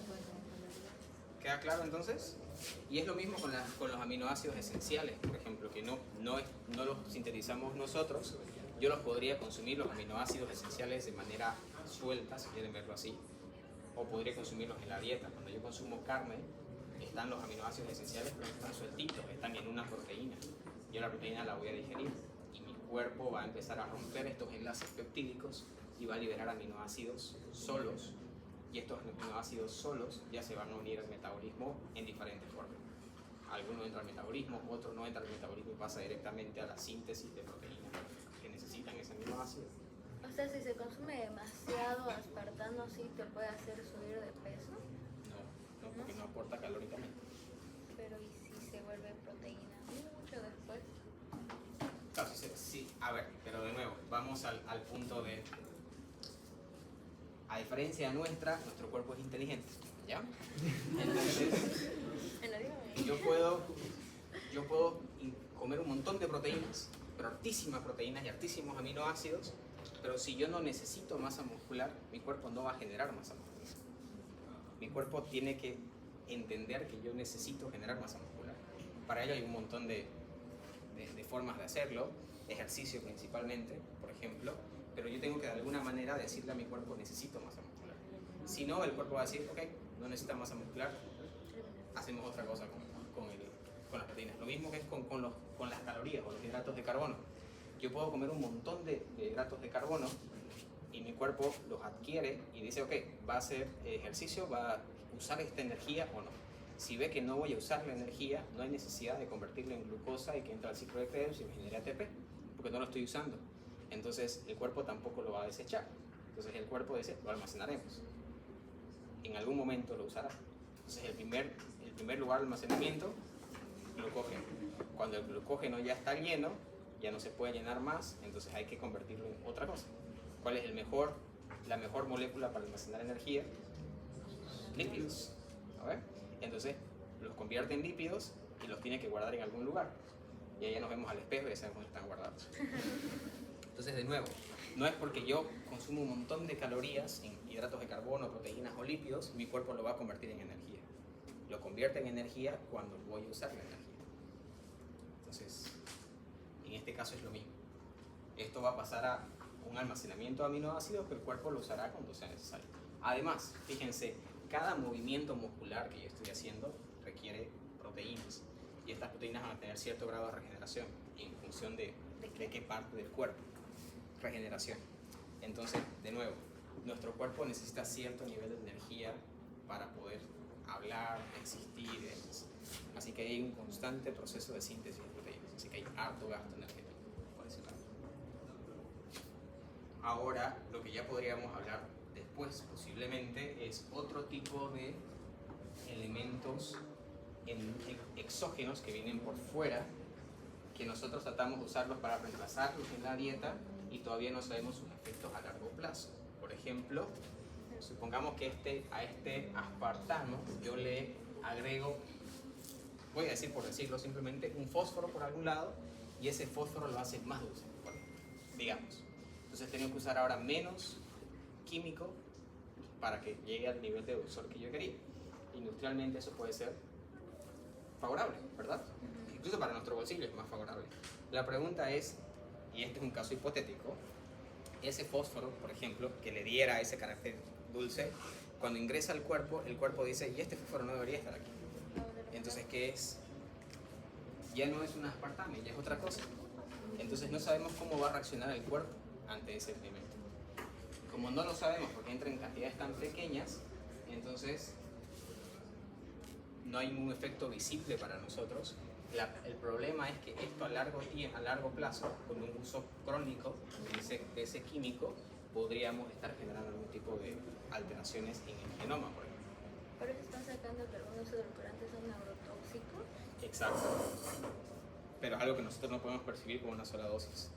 ¿Queda claro entonces? Y es lo mismo con los aminoácidos esenciales, por ejemplo, que no los sintetizamos nosotros. Yo los podría consumir, los aminoácidos esenciales, de manera suelta, si quieren verlo así, o podría consumirlos en la dieta. Cuando yo consumo carne, están los aminoácidos esenciales, pero están sueltitos, están en una proteína. Yo la proteína la voy a digerir y mi cuerpo va a empezar a romper estos enlaces peptídicos y va a liberar aminoácidos solos, y estos aminoácidos solos ya se van a unir al metabolismo en diferentes formas. Algunos entran al metabolismo, otros no entran al metabolismo y pasa directamente a la síntesis de proteínas que necesitan ese aminoácido. O sea, si se consume demasiado aspartano, ¿sí te puede hacer subir de peso? No, porque no aporta calóricamente. Pero ¿y si se vuelve proteína mucho después? Claro, sí, a ver, pero de nuevo, vamos al punto de... A diferencia nuestra, nuestro cuerpo es inteligente, ¿ya? Entonces, yo puedo comer un montón de proteínas, pero hartísimas proteínas y hartísimos aminoácidos, pero si yo no necesito masa muscular, mi cuerpo no va a generar masa muscular. Mi cuerpo tiene que entender que yo necesito generar masa muscular. Para ello hay un montón de formas de hacerlo, ejercicio principalmente, por ejemplo, pero yo tengo que de alguna manera decirle a mi cuerpo necesito masa muscular. Si no, el cuerpo va a decir, ok, no necesita masa muscular, hacemos otra cosa con las proteínas. Lo mismo que es con las calorías o los hidratos de carbono. Yo puedo comer un montón de hidratos de carbono y mi cuerpo los adquiere y dice, ok, va a hacer ejercicio, va a usar esta energía o no. Si ve que no voy a usar la energía, no hay necesidad de convertirlo en glucosa y que entre al ciclo de Krebs y me genere ATP, porque no lo estoy usando. Entonces el cuerpo tampoco lo va a desechar. Entonces el cuerpo dice, lo almacenaremos. En algún momento lo usará. Entonces el primer lugar de almacenamiento, glucógeno. Cuando el glucógeno ya está lleno, ya no se puede llenar más, entonces hay que convertirlo en otra cosa. ¿Cuál es la mejor molécula para almacenar energía? Lípidos. A ver. Entonces los convierte en lípidos y los tiene que guardar en algún lugar. Y ahí ya nos vemos al espejo y ya sabemos dónde están guardados. Entonces, de nuevo, no es porque yo consumo un montón de calorías en hidratos de carbono, proteínas o lípidos, mi cuerpo lo va a convertir en energía. Lo convierte en energía cuando voy a usar la energía. Entonces, en este caso es lo mismo. Esto va a pasar a un almacenamiento de aminoácidos que el cuerpo lo usará cuando sea necesario. Además, fíjense, cada movimiento muscular que yo estoy haciendo requiere proteínas. Y estas proteínas van a tener cierto grado de regeneración en función de qué parte del cuerpo. Regeneración. Entonces, de nuevo, nuestro cuerpo necesita cierto nivel de energía para poder hablar, existir y demás. Así que hay un constante proceso de síntesis de proteínas. Así que hay harto gasto energético por ese lado. Ahora, lo que ya podríamos hablar después, posiblemente, es otro tipo de elementos exógenos que vienen por fuera que nosotros tratamos de usarlos para reemplazarlos en la dieta y todavía no sabemos sus efectos a largo plazo. Por ejemplo, supongamos que a este aspartamo yo le agrego, voy a decir por decirlo simplemente, un fósforo por algún lado y ese fósforo lo hace más dulce, por ejemplo, digamos. Entonces tengo que usar ahora menos químico para que llegue al nivel de dulzor que yo quería. Industrialmente eso puede ser favorable, ¿verdad? Incluso para nuestro bolsillo es más favorable. La pregunta es, y este es un caso hipotético, ese fósforo, por ejemplo, que le diera ese carácter dulce, cuando ingresa al cuerpo, el cuerpo dice, y este fósforo no debería estar aquí. Entonces, ¿qué es? Ya no es un aspartame, ya es otra cosa. Entonces no sabemos cómo va a reaccionar el cuerpo ante ese elemento. Como no lo sabemos porque entra en cantidades tan pequeñas, entonces no hay un efecto visible para nosotros. El problema es que esto a largo plazo, con un uso crónico de ese químico, podríamos estar generando algún tipo de alteraciones en el genoma, por ejemplo. Por eso están sacando que algunos edulcorantes son neurotóxicos. Exacto. Pero es algo que nosotros no podemos percibir con una sola dosis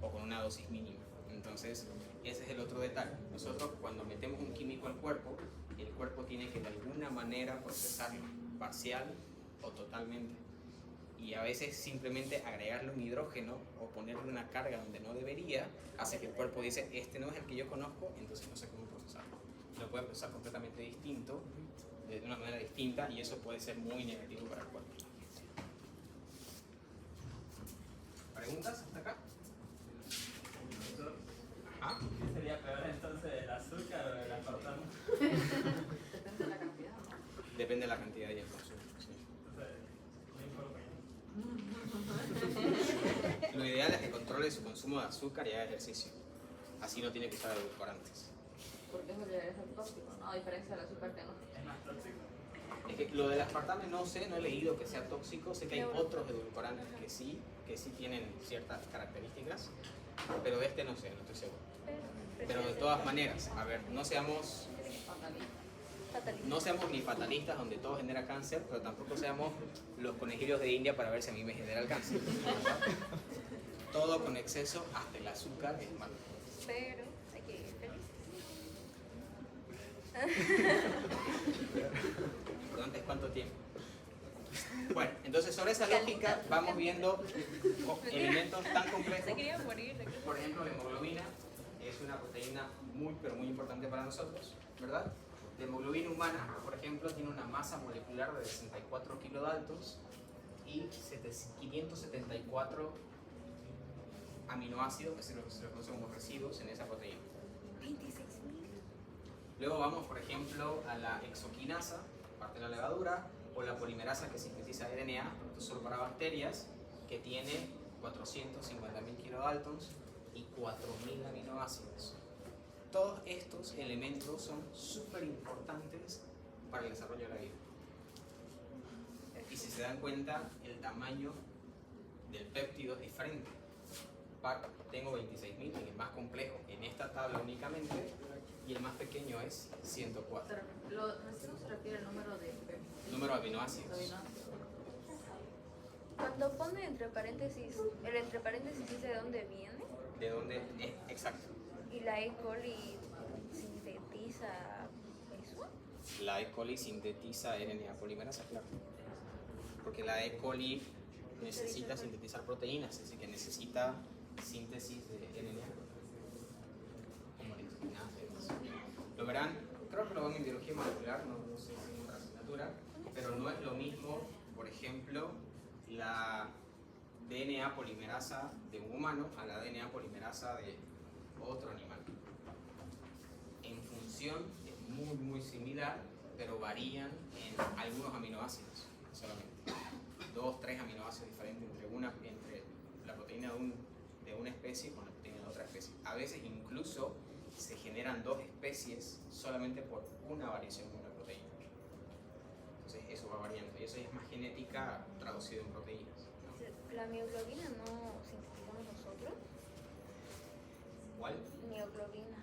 o con una dosis mínima. Entonces, ese es el otro detalle. Nosotros cuando metemos un químico al cuerpo, el cuerpo tiene que de alguna manera procesarlo, parcial o totalmente. Y a veces simplemente agregarle un hidrógeno o ponerle una carga donde no debería, hace que el cuerpo dice, este no es el que yo conozco, entonces no sé cómo procesarlo. Lo puede procesar completamente distinto, de una manera distinta, y eso puede ser muy negativo para el cuerpo. ¿Preguntas hasta acá? Ajá. ¿Qué sería peor entonces, el azúcar o el aspartamo? Depende de la cantidad, ¿no? Depende de la cantidad y el consumo. Sí. Entonces, no importa. Lo ideal es que controle su consumo de azúcar y haga ejercicio. Así no tiene que usar edulcorantes. Porque eso ya es tóxico, ¿no? A diferencia del azúcar que no. Es más tóxico. Es que lo del aspartame no sé, no he leído que sea tóxico. Sé que hay otros edulcorantes que sí tienen ciertas características, pero de este no sé, no estoy seguro. Pero de todas maneras, a ver, no seamos ni fatalistas donde todo genera cáncer, pero tampoco seamos los conejillos de India para ver si a mí me genera el cáncer. Todo con exceso, hasta el azúcar, es malo. Pero hay que vivir feliz. ¿Durante cuánto tiempo? Bueno, entonces sobre esa lógica vamos viendo elementos tan complejos. Se querían morir. Por ejemplo, la hemoglobina es una proteína muy, pero muy importante para nosotros, ¿verdad? La hemoglobina humana, por ejemplo, tiene una masa molecular de 64 kilodaltons y 574 aminoácidos, que se los conoce como residuos en esa proteína. 26.000. Luego vamos, por ejemplo, a la exoquinasa, parte de la levadura, o la polimerasa que sintetiza RNA, esto es solo para bacterias, que tiene 450.000 kilodaltons y 4.000 aminoácidos. Todos estos elementos son súper importantes para el desarrollo de la vida. Y si se dan cuenta, el tamaño del péptido es diferente. Tengo 26.000 en el más complejo en esta tabla únicamente, y el más pequeño es 104. Lo recién se refiere al número de Número de aminoácidos. Cuando pone entre paréntesis, el entre paréntesis dice de dónde viene. ¿De dónde? Exacto. Y la E. coli sintetiza eso. La E. coli sintetiza RNA polimerasa, claro. Porque la E. coli necesita sintetizar proteínas, así que necesita síntesis de RNA. Como lentinas. Lo verán, creo que lo van en biología molecular, no sé si en otra asignatura, pero no es lo mismo, por ejemplo, la DNA polimerasa de un humano a la DNA polimerasa de otro animal. En función es muy similar, pero varían en algunos aminoácidos solamente. 2, 3 aminoácidos diferentes entre la proteína de una especie con la proteína de otra especie. A veces incluso se generan 2 especies solamente por una variación de una proteína. Entonces eso va variando y eso es más genética traducido en proteínas, ¿no? La mioglobina no sintetizamos nosotros. ¿Cuál? Mioglobina.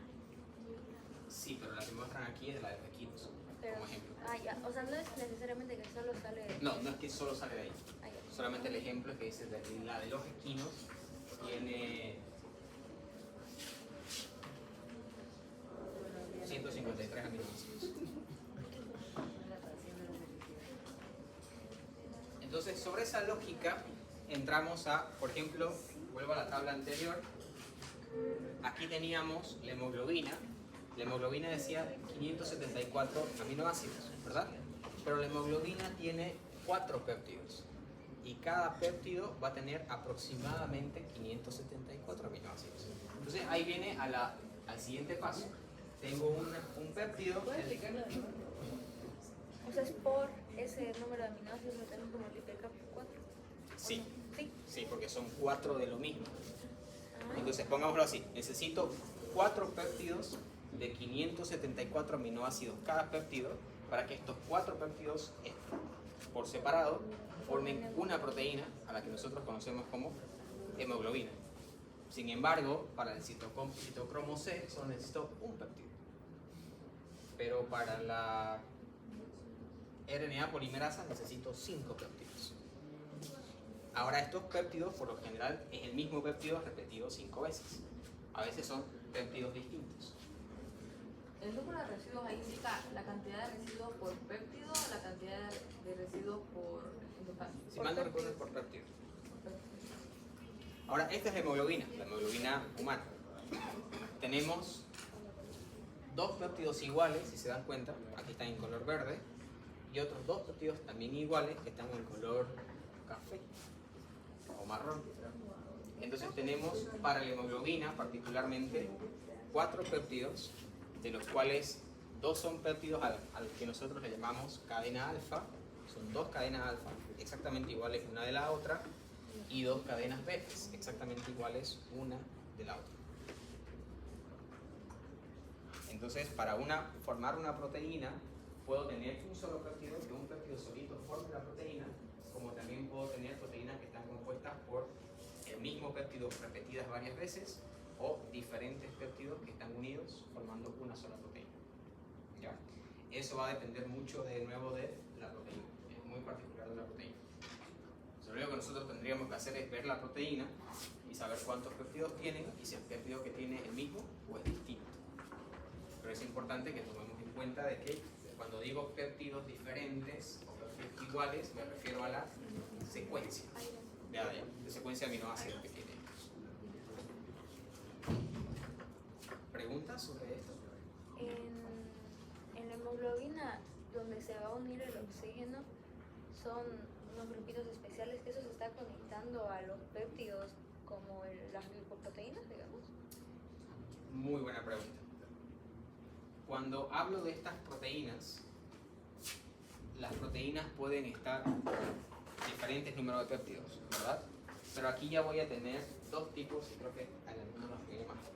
Sí, pero la que muestran aquí es de la de taquitos, Pero, como ejemplo. ya. O sea, no es necesariamente que solo sale de... No es que solo sale de ahí. Ya. solamente el ejemplo es que dice la de los equinos tiene 153 aminoácidos. Entonces, sobre esa lógica, entramos a, por ejemplo, vuelvo a la tabla anterior. Aquí teníamos la hemoglobina. La hemoglobina decía 574 aminoácidos, ¿verdad? Pero la hemoglobina tiene 4 péptidos. Y cada péptido va a tener aproximadamente 574 aminoácidos. Entonces, ahí viene al siguiente paso. Tengo un péptido. O sea, es por ese número de aminoácidos lo tenemos que multiplicar por 4. Sí, Sí. sí, porque son 4 de lo mismo. Entonces, pongámoslo así. Necesito 4 péptidos de 574 aminoácidos cada péptido para que estos 4 péptidos por separado formen una proteína a la que nosotros conocemos como hemoglobina. Sin embargo, para el citocromo C solo necesito un péptido. Pero para la RNA polimerasa necesito 5 péptidos. Ahora estos péptidos, por lo general, es el mismo péptido repetido 5 veces. A veces son péptidos distintos. El número de residuos ahí indica la cantidad de residuos por péptido o la cantidad de residuos por endospermo. Si mal no recuerdo es por péptido. Ahora, esta es la hemoglobina humana. Tenemos 2 péptidos iguales, si se dan cuenta, aquí están en color verde, y otros 2 péptidos también iguales que están en color café o marrón. Entonces tenemos para la hemoglobina particularmente 4 péptidos, de los cuales 2 son péptidos a los que nosotros le llamamos cadena alfa. Son 2 cadenas alfa exactamente iguales una de la otra y 2 cadenas betas exactamente iguales una de la otra. Entonces, para formar una proteína, puedo tener un solo péptido, que un péptido solito forme la proteína, como también puedo tener proteínas que están compuestas por el mismo péptido repetidas varias veces o diferentes péptidos que están unidos formando una sola proteína. ¿Ya? Eso va a depender mucho de nuevo de la proteína, es muy particular de la proteína. Lo único que nosotros tendríamos que hacer es ver la proteína y saber cuántos péptidos tienen y si el péptido que tiene es el mismo o es distinto. Pero es importante que tomemos en cuenta de que cuando digo péptidos diferentes o péptidos iguales, me refiero a la secuencia de secuencia de aminoácidos que tiene. ¿Preguntas sobre esto? En la hemoglobina, donde se va a unir el oxígeno, son unos grupitos especiales que eso se está conectando a los péptidos como las glicoproteínas, digamos. Muy buena pregunta. Cuando hablo de estas proteínas, las proteínas pueden estar diferentes números de péptidos, ¿verdad? Pero aquí ya voy a tener 2 tipos, y creo que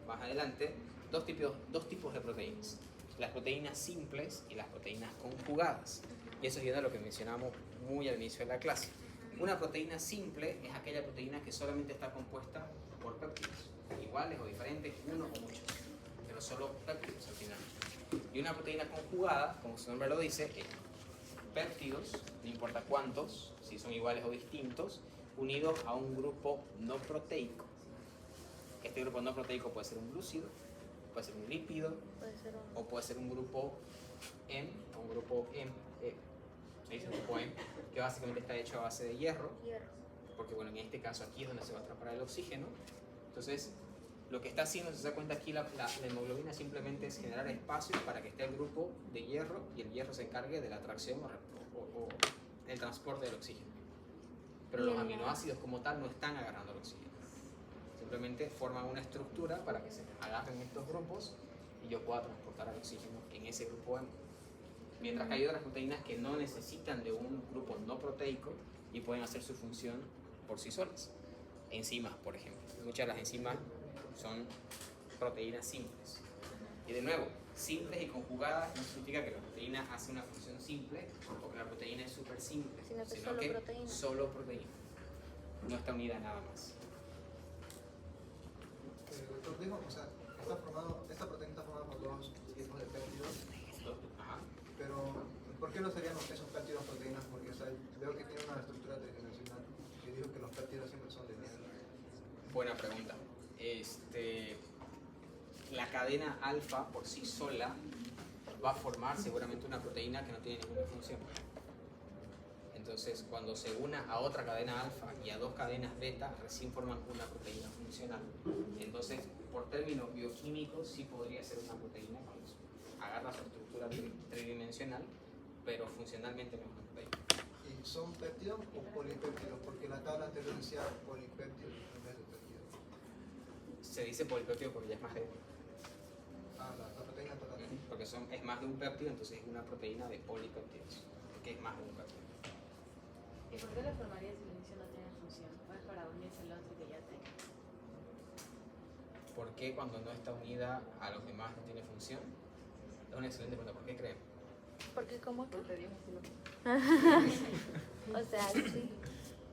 más adelante, dos tipos de proteínas. Las proteínas simples y las proteínas conjugadas. Y eso viene a lo que mencionamos muy al inicio de la clase. Una proteína simple es aquella proteína que solamente está compuesta por péptidos, iguales o diferentes, uno o muchos, pero solo péptidos al final. Y una proteína conjugada, como su nombre lo dice, es péptidos, no importa cuántos, si son iguales o distintos, unidos a un grupo no proteico. Este grupo no proteico puede ser un glúcido, puede ser un lípido, o puede ser un grupo M, o un grupo M, se dice grupo M, que básicamente está hecho a base de hierro, porque bueno, en este caso aquí es donde se va a atrapar el oxígeno. Entonces, lo que está haciendo, si se da cuenta aquí, la hemoglobina simplemente es generar espacio para que esté el grupo de hierro y el hierro se encargue de la atracción o el transporte del oxígeno. Pero los aminoácidos como tal no están agarrando el oxígeno. Simplemente forman una estructura para que se agarren estos grupos y yo pueda transportar el oxígeno en ese grupo M. Mientras que hay otras proteínas que no necesitan de un grupo no proteico y pueden hacer su función por sí solas. Enzimas, por ejemplo. Muchas de las enzimas son proteínas simples. Y de nuevo, simples y conjugadas no significa que la proteína hace una función simple o que la proteína es súper simple, sino que solo proteína. No está unida a nada más. Doctor, dijo, o sea, esta proteína está formada por 2 tipos de péptidos, Ajá. pero ¿por qué no serían esos péptidos proteínas? Porque o sea, veo que tiene una estructura tridimensional. Buena pregunta. La cadena alfa por sí sola va a formar seguramente una proteína que no tiene ninguna función. Entonces, cuando se una a otra cadena alfa y a dos cadenas beta, recién forman una proteína funcional. Entonces, por términos bioquímicos, sí podría ser una proteína cuando agarra su estructura tridimensional, pero funcionalmente no es una proteína. ¿Y son péptidos o polipéptidos? Porque la tabla anterior decía polipéptidos en vez de péptidos. Se dice polipéptido porque ya es más de uno. La proteína total. Porque es más de un péptido, entonces es una proteína de polipéptidos, que es más de un péptido. ¿Y por qué la formaría si el inicio no tiene función? ¿O es para unirse al otro que ya tenga? ¿Por qué cuando no está unida a los demás no tiene función? Es una excelente pregunta. ¿Por qué creen? Porque como que... Porque Dios así lo O sea, sí.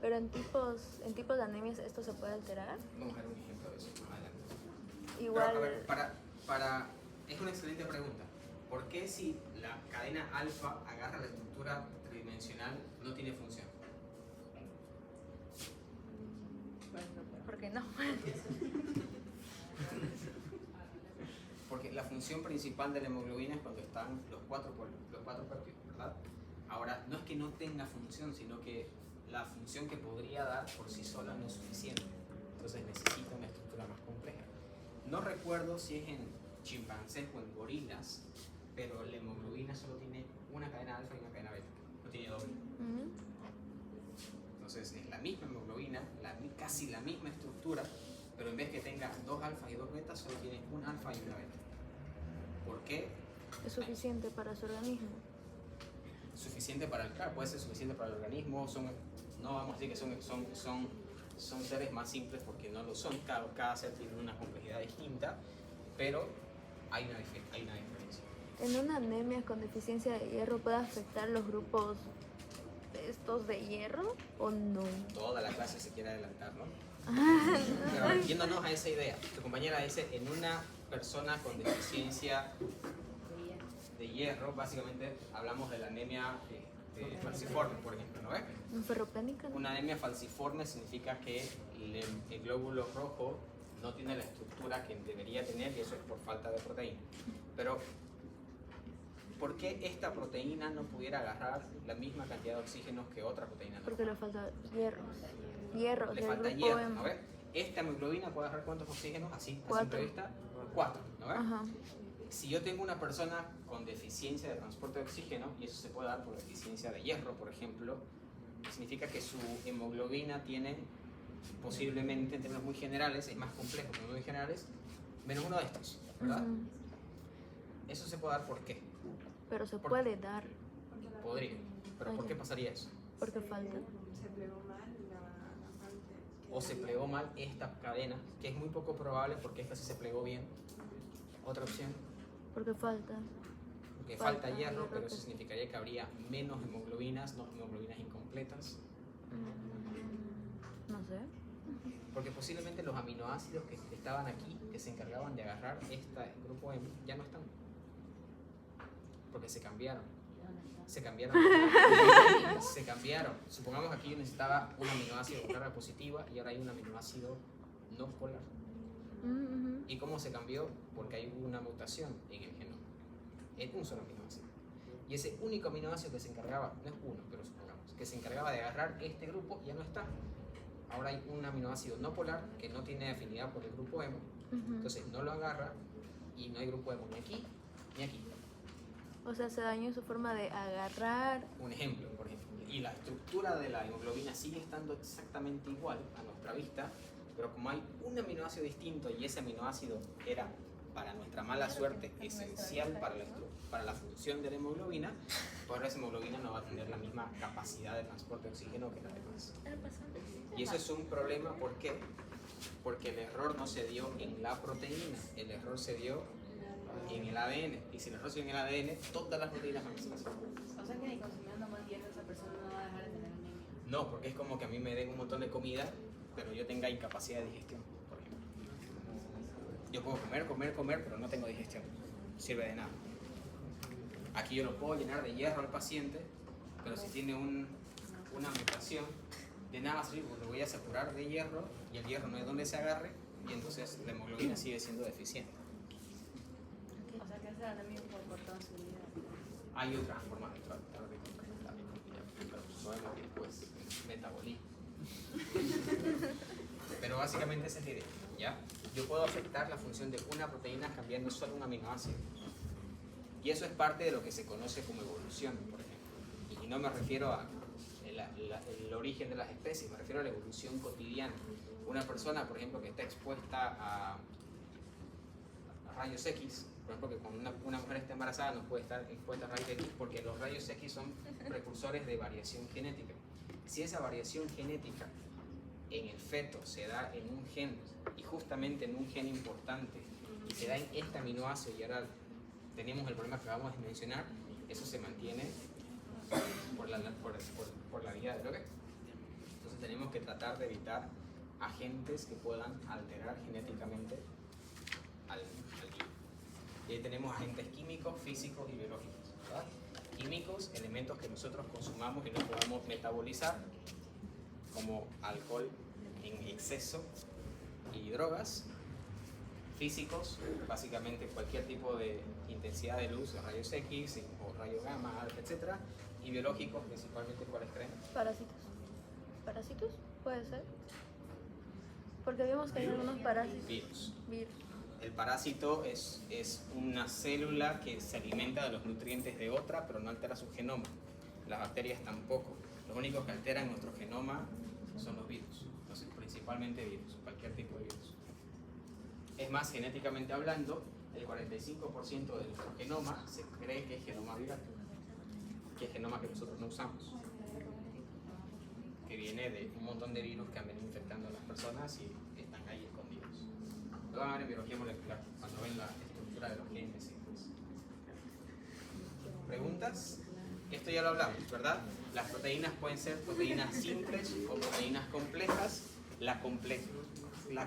Pero en tipos de anemias esto se puede alterar. Vamos a ver un ejemplo de eso más adelante. Igual. Pero, a ver, es una excelente pregunta. ¿Por qué si la cadena alfa agarra la estructura tridimensional no tiene función? ¿Por qué no? Porque la función principal de la hemoglobina es cuando están los cuatro péptidos, ¿verdad? Ahora, no es que no tenga función, sino que la función que podría dar por sí sola no es suficiente. Entonces necesita una estructura más compleja. No recuerdo si es en chimpancés o en gorilas, pero la hemoglobina solo tiene una cadena alfa y una cadena beta, no tiene doble. Entonces es la misma hemoglobina, casi la misma estructura, pero en vez que tenga dos alfas y dos betas, solo tiene un alfa y una beta. ¿Por qué? Es suficiente para su organismo. Suficiente para claro, puede ser suficiente para el organismo, no vamos a decir que son seres más simples porque no lo son, cada ser tiene una complejidad distinta, pero hay una diferencia. ¿En una anemia con deficiencia de hierro puede afectar los grupos estos de hierro o no? Toda la clase se quiere adelantar, ¿no? Pero yéndonos a esa idea, tu compañera dice, en una persona con deficiencia de hierro, básicamente hablamos de la anemia falciforme, por ejemplo, ¿no ves? ¿Ferropénica? Una anemia falciforme significa que el glóbulo rojo no tiene la estructura que debería tener y eso es por falta de proteína. Pero, ¿por qué esta proteína no pudiera agarrar la misma cantidad de oxígeno que otra proteína? Porque le falta hierro. Hierro, Le del falta grupo hierro, M. ¿no ves? Esta hemoglobina puede agarrar ¿cuántos oxígenos? Así, a 4. simple vista, 4, ¿no ves? Ajá. Si yo tengo una persona con deficiencia de transporte de oxígeno, y eso se puede dar por deficiencia de hierro, por ejemplo, significa que su hemoglobina tiene posiblemente, en términos muy generales, es más complejo, pero muy generales, menos uno de estos, ¿verdad? Eso se puede dar ¿por qué? Pero se ¿Por puede dar. Podría, pero ¿por qué pasaría eso? Porque falta. Se plegó mal la parte. O se plegó mal esta cadena, que es muy poco probable porque esta sí se plegó bien. Otra opción, Porque falta. porque Falta falta hierro, hierro, pero eso que- significaría que habría menos hemoglobinas, no hemoglobinas incompletas. No sé. Porque posiblemente los aminoácidos que estaban aquí, que se encargaban de agarrar este grupo M, ya no están. Porque se cambiaron. Se cambiaron. Se cambiaron. Supongamos que aquí yo necesitaba un aminoácido con carga positiva y ahora hay un aminoácido no polar. ¿Y cómo se cambió? Porque hay una mutación en el genoma. Es un solo aminoácido. Y ese único aminoácido que se encargaba, no es uno, pero supongamos, que se encargaba de agarrar este grupo, ya no está. Ahora hay un aminoácido no polar que no tiene afinidad por el grupo hemo, entonces no lo agarra y no hay grupo hemo ni aquí ni aquí. O sea, se dañó su forma de agarrar. Un ejemplo, por ejemplo. Y la estructura de la hemoglobina sigue estando exactamente igual a nuestra vista, pero como hay un aminoácido distinto y ese aminoácido era, para nuestra mala suerte, esencial para la función de la hemoglobina, pues ahora esa hemoglobina no va a tener la misma capacidad de transporte de oxígeno que las demás. Y eso es un problema, ¿por qué? Porque el error no se dio en la proteína, el error se dio en el ADN. Y si el error se dio en el ADN, todas las proteínas van a ser así. O sea que ni consumiendo más hierro esa persona no va a dejar de tener anemia. No, porque es como que a mí me den un montón de comida, pero yo tenga incapacidad de digestión, por ejemplo. Yo puedo comer, pero no tengo digestión. No sirve de nada. Aquí yo lo puedo llenar de hierro al paciente, pero si tiene una mutación de de nada va a servir porque lo voy a saturar de hierro y el hierro no es donde se agarre y entonces la hemoglobina sigue siendo deficiente. O sea, que ese era también por sensibilidad. Hay otras formas de tratar de complementar, pero sabemos que después metabolismo. Pero básicamente esa es la idea, ¿ya? Yo puedo afectar la función de una proteína cambiando solo un aminoácido. Y eso es parte de lo que se conoce como evolución, por ejemplo. Y no me refiero a el origen de las especies, me refiero a la evolución cotidiana. Una persona, por ejemplo, que está expuesta a rayos X, por ejemplo, que cuando una mujer está embarazada no puede estar expuesta a rayos X porque los rayos X son precursores de variación genética. Si esa variación genética en el feto se da en un gen, y justamente en un gen importante, y se da en este aminoácido, y ahora tenemos el problema que acabamos de mencionar, eso se mantiene por la vida de lo que es. Entonces tenemos que tratar de evitar agentes que puedan alterar genéticamente al virus. Y ahí tenemos agentes químicos, físicos y biológicos, ¿verdad? Químicos, elementos que nosotros consumamos y no podamos metabolizar, como alcohol en exceso y drogas. Físicos, básicamente cualquier tipo de intensidad de luz, rayos X o rayos gamma, alfa, etc. Y biológicos, principalmente, ¿cuáles creen? Parásitos. ¿Parásitos? Puede ser. Porque vimos que hay algunos parásitos. Virus. Virus. El parásito es una célula que se alimenta de los nutrientes de otra, pero no altera su genoma. Las bacterias tampoco. Los únicos que alteran nuestro genoma son los virus. Entonces, principalmente virus, cualquier tipo de virus. Es más, genéticamente hablando, el 45% de nuestro genoma se cree que es genoma viral, que es genoma que nosotros no usamos, que viene de un montón de virus que han venido infectando a las personas y están ahí escondidos. Lo van a ver en biología molecular, cuando ven la estructura de los genes. ¿Preguntas? Esto ya lo hablamos, ¿verdad? Las proteínas pueden ser proteínas simples o proteínas complejas. La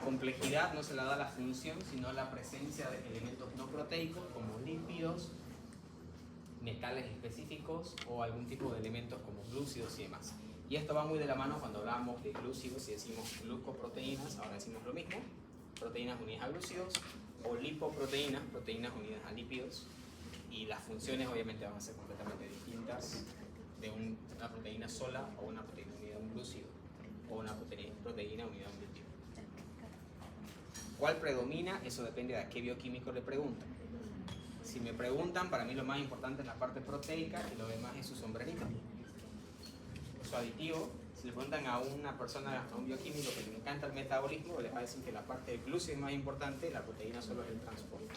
complejidad no se la da la función, sino la presencia de elementos no proteicos como lípidos, metales específicos o algún tipo de elementos como glúcidos y demás. Y esto va muy de la mano cuando hablamos de glúcidos y decimos glucoproteínas, ahora decimos lo mismo, proteínas unidas a glúcidos, o lipoproteínas, proteínas unidas a lípidos, y las funciones obviamente van a ser completamente distintas de una proteína sola o una proteína unida a un glúcido o una proteína unida a un lípido. ¿Cuál predomina? Eso depende de a qué bioquímico le preguntan. Si me preguntan, para mí lo más importante es la parte proteica y lo demás es su sombrerito. Su aditivo, si le preguntan a una persona, a un bioquímico que le encanta el metabolismo, les va a decir que la parte del glúcido es más importante, la proteína solo es el transporte.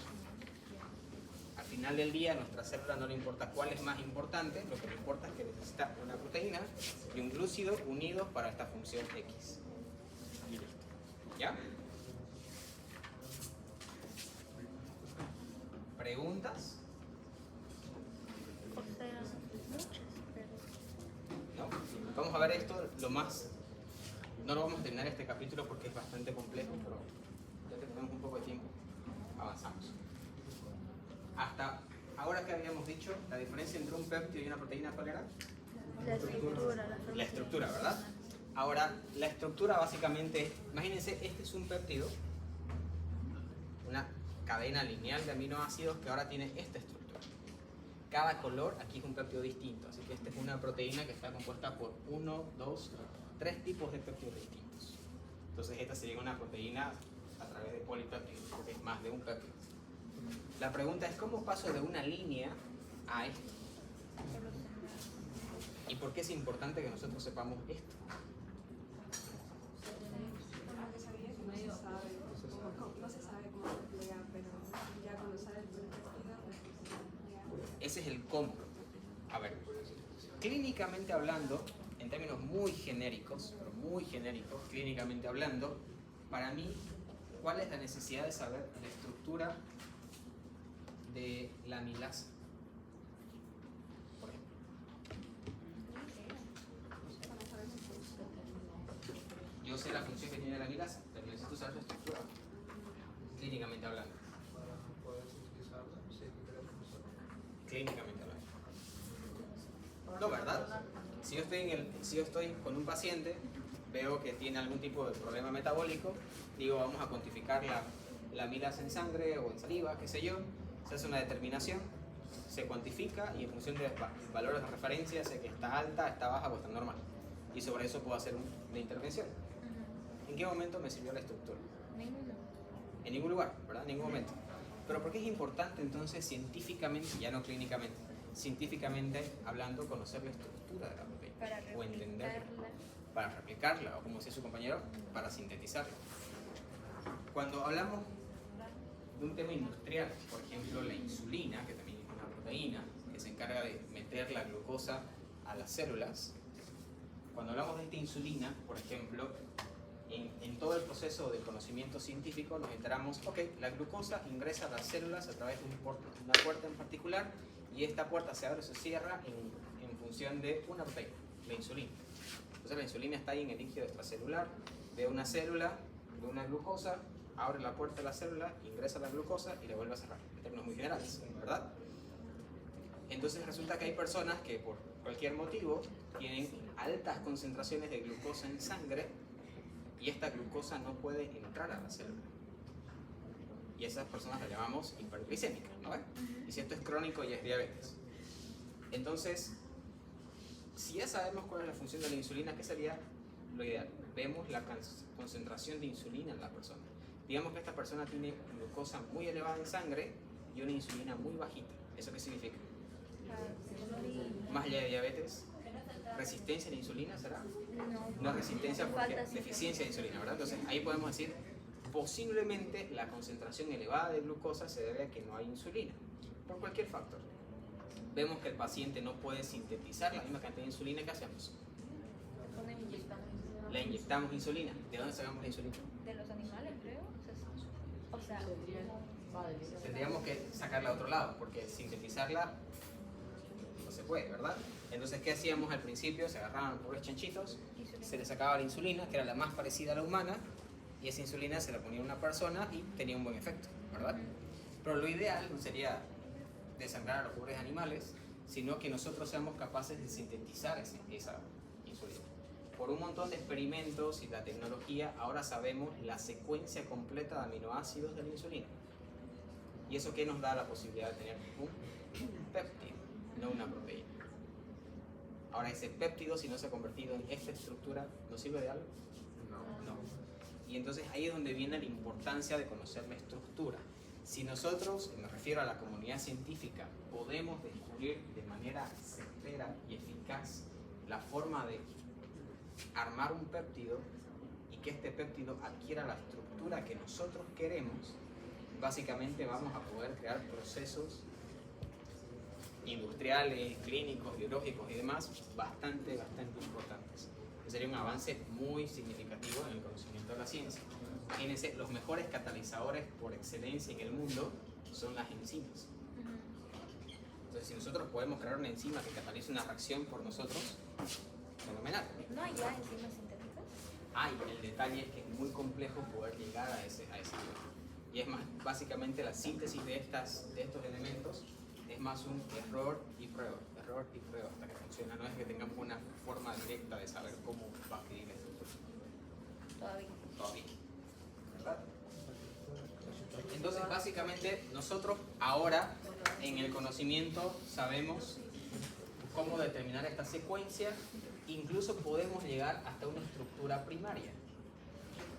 Al final del día, a nuestra célula no le importa cuál es más importante, lo que le importa es que necesita una proteína y un glúcido unidos para esta función X. Y listo. ¿Ya? ¿Preguntas? O sea, muchas, pero... ¿No? Vamos a ver esto lo más... No lo vamos a terminar este capítulo porque es bastante complejo, pero ya que tenemos un poco de tiempo, avanzamos. Hasta ahora que habíamos dicho, la diferencia entre un péptido y una proteína, ¿cuál era? La estructura, la forma. La estructura, ¿verdad? Ahora, la estructura básicamente, imagínense, este es un péptido, una cadena lineal de aminoácidos que ahora tiene esta estructura. Cada color aquí es un péptido distinto, así que esta es una proteína que está compuesta por 1, 2, 3 tipos de péptidos distintos. Entonces esta sería una proteína a través de polipéptidos, porque es más de un péptido. La pregunta es, ¿cómo paso de una línea a esto? ¿Y por qué es importante que nosotros sepamos esto? No se sabe cómo se plega, pero ya cuando sabes por el tejido, pues Ese es el cómo. A ver, clínicamente hablando, en términos muy genéricos, pero muy genéricos, clínicamente hablando, para mí, ¿cuál es la necesidad de saber la estructura de la amilasa? Por ejemplo. Yo sé la función que tiene la amilasa, pero necesito saber su estructura, clínicamente hablando. ¿Puedes utilizarla? Sí, Clínicamente hablando. No, ¿verdad? Si yo estoy con un paciente, veo que tiene algún tipo de problema metabólico, digo, vamos a cuantificar la amilasa en sangre o en saliva, qué sé yo, se hace una determinación, se cuantifica y en función de valores de referencia sé que está alta, está baja o está normal. Y sobre eso puedo hacer una intervención. ¿En qué momento me sirvió la estructura? Ninguno. En ningún lugar, ¿verdad? En ningún momento. Pero ¿por qué es importante entonces científicamente, ya no clínicamente, científicamente hablando, conocer la estructura de la proteína? Para O entenderla. replicarla. Para replicarla, o como decía su compañero, para sintetizarla. Cuando hablamos de un tema industrial, por ejemplo la insulina, que también es una proteína que se encarga de meter la glucosa a las células, cuando hablamos de esta insulina, por ejemplo, en todo el proceso de conocimiento científico nos enteramos, ok, la glucosa ingresa a las células a través de una puerta en particular y esta puerta se abre o se cierra en función de una proteína, la insulina. Entonces la insulina está ahí en el líquido extracelular de una célula, de una glucosa, abre la puerta de la célula, ingresa la glucosa y la vuelve a cerrar, en términos muy generales, ¿verdad? Entonces resulta que hay personas que por cualquier motivo tienen altas concentraciones de glucosa en sangre y esta glucosa no puede entrar a la célula. Y esas personas las llamamos hiperglicémicas, ¿no ves? Y si esto es crónico ya es diabetes. Entonces, si ya sabemos cuál es la función de la insulina, ¿qué sería lo ideal? Vemos la concentración de insulina en la persona. Digamos que esta persona tiene glucosa muy elevada en sangre y una insulina muy bajita. ¿Eso qué significa? Más allá de diabetes, resistencia a la insulina, ¿será? No resistencia porque deficiencia de insulina, ¿verdad? Entonces ahí podemos decir, posiblemente la concentración elevada de glucosa se debe a que no hay insulina, por cualquier factor. Vemos que el paciente no puede sintetizar la misma cantidad de insulina, ¿qué hacemos? Le inyectamos insulina. ¿De dónde sacamos la insulina? De los animales, creo. O sea, Tendríamos que sacarla a otro lado, porque sintetizarla no se puede, ¿verdad? Entonces, ¿qué hacíamos al principio? Se agarraban pobres chanchitos, se les sacaba la insulina, que era la más parecida a la humana, y esa insulina se la ponía a una persona y tenía un buen efecto, ¿verdad? Pero lo ideal no sería desangrar a los pobres animales, sino que nosotros seamos capaces de sintetizar esa insulina. Por un montón de experimentos y la tecnología, ahora sabemos la secuencia completa de aminoácidos de la insulina. ¿Y eso qué nos da la posibilidad de tener un péptido, no una proteína? Ahora, ese péptido, si no se ha convertido en esta estructura, ¿nos sirve de algo? No. Y entonces ahí es donde viene la importancia de conocer la estructura. Si nosotros, me refiero a la comunidad científica, podemos descubrir de manera certera y eficaz la forma de armar un péptido y que este péptido adquiera la estructura que nosotros queremos, básicamente vamos a poder crear procesos industriales, clínicos, biológicos y demás bastante importantes. Sería un avance muy significativo en el conocimiento de la ciencia. Imagínense, los mejores catalizadores por excelencia en el mundo son las enzimas. Entonces, si nosotros podemos crear una enzima que catalice una reacción por nosotros, fenomenal. ¿no hay ya enzimas sintéticas? El detalle es que es muy complejo poder llegar a ese nivel. Y es más, básicamente la síntesis de estos elementos es más un error y prueba hasta que funciona. No es que tengamos una forma directa de saber cómo va a adquirir la estructura. Todavía. ¿Verdad? Entonces, básicamente, nosotros ahora en el conocimiento sabemos cómo determinar esta secuencia. Incluso podemos llegar hasta una estructura primaria,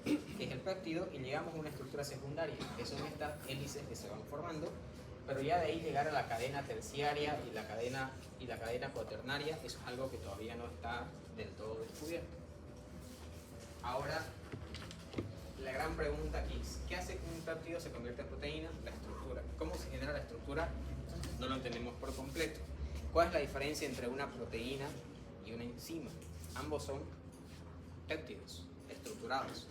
que es el péptido, y llegamos a una estructura secundaria, que son estas hélices que se van formando, pero ya de ahí llegar a la cadena terciaria y la cadena cuaternaria, eso es algo que todavía no está del todo descubierto. Ahora, la gran pregunta aquí es, ¿qué hace que un péptido se convierta en proteína? La estructura. ¿Cómo se genera la estructura? No lo entendemos por completo. ¿Cuál es la diferencia entre una proteína y una enzima? Ambos son péptidos estructurados.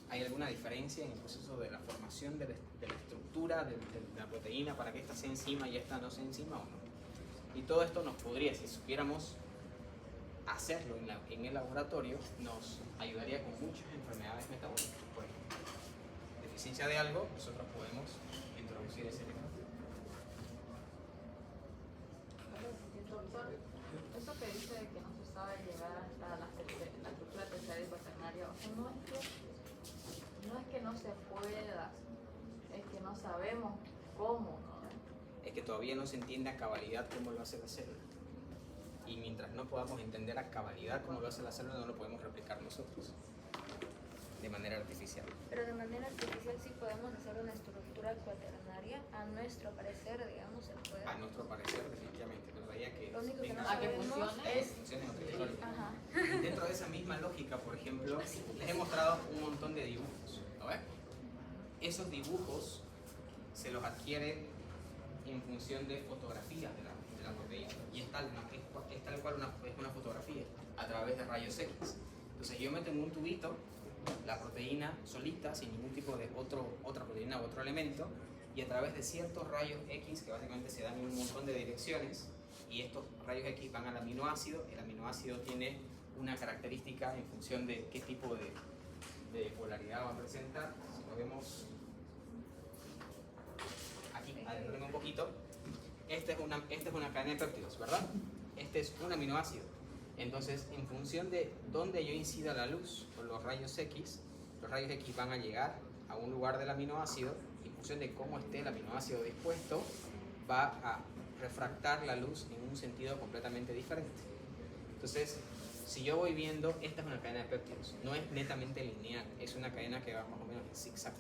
¿Hay alguna diferencia en el proceso de la formación de la estructura de la proteína para que esta sea enzima y esta no sea enzima o no? Y todo esto nos podría, si supiéramos hacerlo en el laboratorio, nos ayudaría con muchas enfermedades metabólicas. Por ejemplo, deficiencia de algo, nosotros podemos introducir ese elemento. Doctor, eso que dice de que no se sabe llegar hasta la estructura terciaria y cuaternaria, se pueda, es que no sabemos cómo, ¿no? Es que todavía no se entiende a cabalidad cómo lo hace la célula. Y mientras no podamos entender a cabalidad cómo lo hace la célula, no lo podemos replicar nosotros de manera artificial. Pero de manera artificial sí podemos hacer una estructura cuaternaria, a nuestro parecer, digamos, se puede. A nuestro parecer, definitivamente, pero de ahí a que Lo único que no venga a que sabemos funcione. es... funcione otra historia. Ajá. Dentro de esa misma lógica, por ejemplo, les he mostrado un montón de dibujos, ¿no ves? Esos dibujos se los adquiere en función de fotografías de la proteína, y es tal cual es una fotografía a través de rayos X. Entonces yo meto en un tubito la proteína solita, sin ningún tipo de otra proteína u otro elemento, y a través de ciertos rayos X, que básicamente se dan en un montón de direcciones, y estos rayos X van al aminoácido. El aminoácido tiene una característica en función de qué tipo de polaridad va a presentar. Si lo vemos aquí, adelantando un poquito, esta es una cadena de péptidos, ¿verdad? Este es un aminoácido. Entonces, en función de dónde yo incida la luz con los rayos X van a llegar a un lugar del aminoácido, y en función de cómo esté el aminoácido dispuesto, va a refractar la luz en un sentido completamente diferente. Entonces, si yo voy viendo, esta es una cadena de péptidos, no es netamente lineal, es una cadena que va más o menos en zigzag,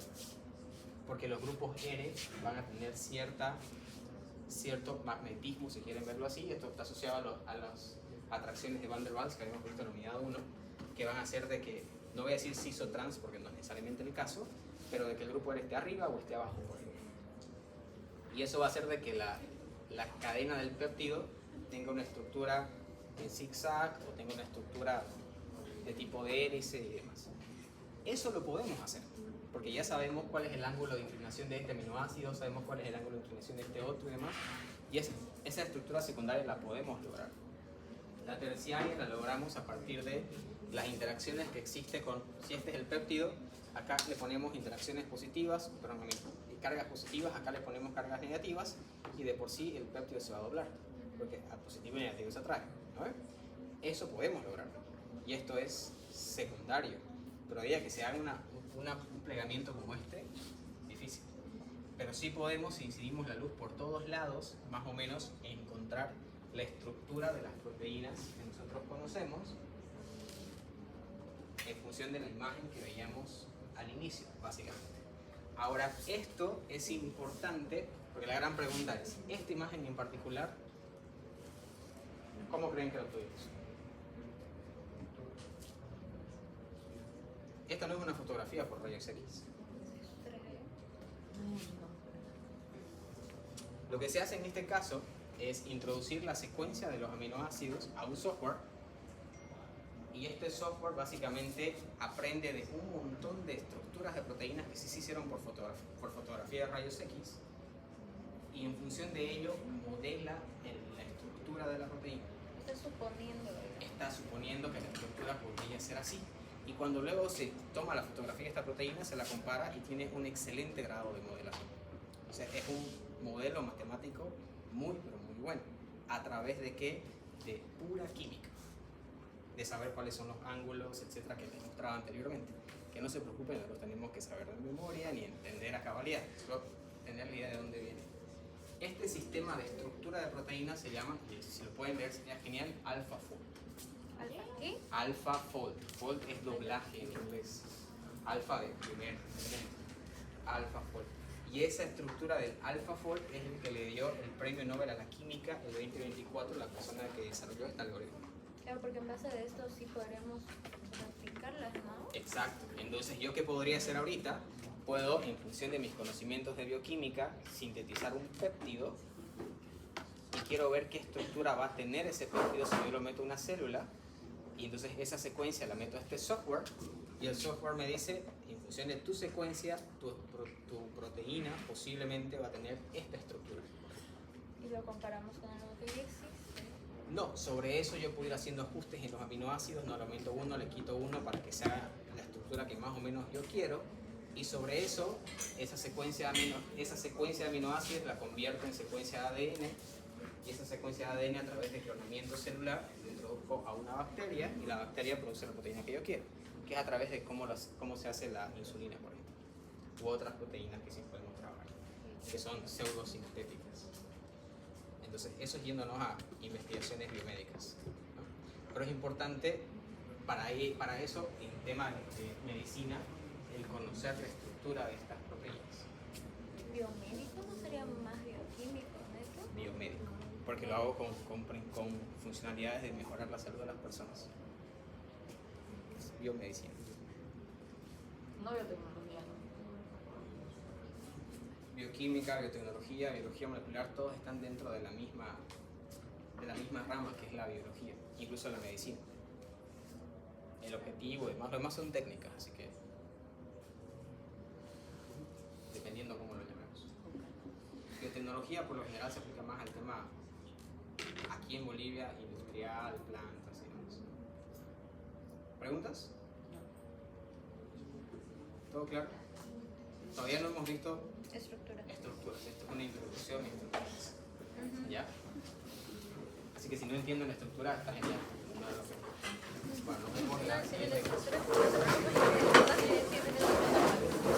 porque los grupos R van a tener cierto magnetismo, si quieren verlo así. Esto está asociado a las atracciones de Van der Waals que habíamos visto en la unidad 1, que van a hacer de que, no voy a decir cis-o-trans porque no es necesariamente el caso, pero de que el grupo R esté arriba o esté abajo, por ejemplo. Y eso va a hacer de que la cadena del péptido tenga una estructura en zigzag o tenga una estructura de tipo de hélice y demás. Eso lo podemos hacer, porque ya sabemos cuál es el ángulo de inclinación de este aminoácido, sabemos cuál es el ángulo de inclinación de este otro y demás, y esa estructura secundaria la podemos lograr. La terciaria la logramos a partir de las interacciones que existe con, si este es el péptido, acá le ponemos interacciones positivas, y cargas positivas, acá le ponemos cargas negativas, y de por sí el péptido se va a doblar, porque a positivo y negativo se atrae, ¿no? Eso podemos lograrlo, y esto es secundario, pero de ahí a que se haga un plegamiento como este, difícil. Pero sí podemos, si incidimos la luz por todos lados, más o menos encontrar la estructura de las proteínas que nosotros conocemos en función de la imagen que veíamos al inicio, básicamente. Ahora, esto es importante porque la gran pregunta es, ¿esta imagen en particular, cómo creen que lo obtuvimos? Esta no es una fotografía por rayos X. Lo que se hace en este caso es introducir la secuencia de los aminoácidos a un software, y este software básicamente aprende de un montón de estructuras de proteínas que sí se hicieron por fotografía de rayos X, y en función de ello modela la estructura de la proteína. Está suponiendo que la estructura podría ser así, y cuando luego se toma la fotografía de esta proteína, se la compara y tiene un excelente grado de modelación. O sea, es un modelo matemático muy, pero muy bueno. ¿A través de qué? De pura química. De saber cuáles son los ángulos, etcétera, que les mostraba anteriormente. Que no se preocupen, no los tenemos que saber de memoria ni entender a cabalidad, solo tener la idea de dónde viene. Este sistema de estructura de proteínas se llama, y si lo pueden leer sería genial, AlphaFold. ¿Alfa qué? AlphaFold. Fold es doblaje en inglés. Alfa de primer elemento. AlphaFold. Y esa estructura del AlphaFold es el que le dio el premio Nobel a la química el 2024, la persona que desarrolló este algoritmo. Claro, porque en base de esto sí podremos replicarlas, ¿no? Exacto. Entonces, ¿yo qué podría hacer ahorita? Puedo, en función de mis conocimientos de bioquímica, sintetizar un péptido, y quiero ver qué estructura va a tener ese péptido si yo lo meto a una célula, y entonces esa secuencia la meto a este software, y el software me dice, en función de tu secuencia, tu proteína posiblemente va a tener esta estructura. Y lo comparamos con algo que ya existe. No, sobre eso yo puedo ir haciendo ajustes en los aminoácidos, no, le aumento uno, le quito uno para que sea la estructura que más o menos yo quiero, y sobre eso, esa secuencia de aminoácidos la convierto en secuencia de ADN, y esa secuencia de ADN a través de clonamiento celular la introduzco a una bacteria, y la bacteria produce la proteína que yo quiero, que es a través de cómo se hace la insulina, por ejemplo. u otras proteínas que sí podemos trabajar, que son pseudosintéticas. Entonces, eso es yéndonos a investigaciones biomédicas, ¿no? Pero es importante para eso, en tema de medicina, el conocer la estructura de estas proteínas. ¿Biomédico no sería más bioquímico, neto? Biomédico, porque lo hago con funcionalidades de mejorar la salud de las personas. Es biomedicina. No biotecnología, ¿no? Bioquímica, biotecnología, biología molecular, todos están dentro de la misma rama que es la biología, incluso la medicina. El objetivo y demás, lo demás son técnicas, así que dependiendo cómo lo llamemos. Biotecnología por lo general se aplica más al tema aquí en Bolivia, industrial, plantas y demás. ¿Preguntas? ¿Todo claro? Todavía no hemos visto Estructura. estructuras. Esto es una introducción a estructuras. Ujú. ¿Ya? Así que si no entienden la estructura, está genial. No es lo que- Bueno, nos vemos en la siguiente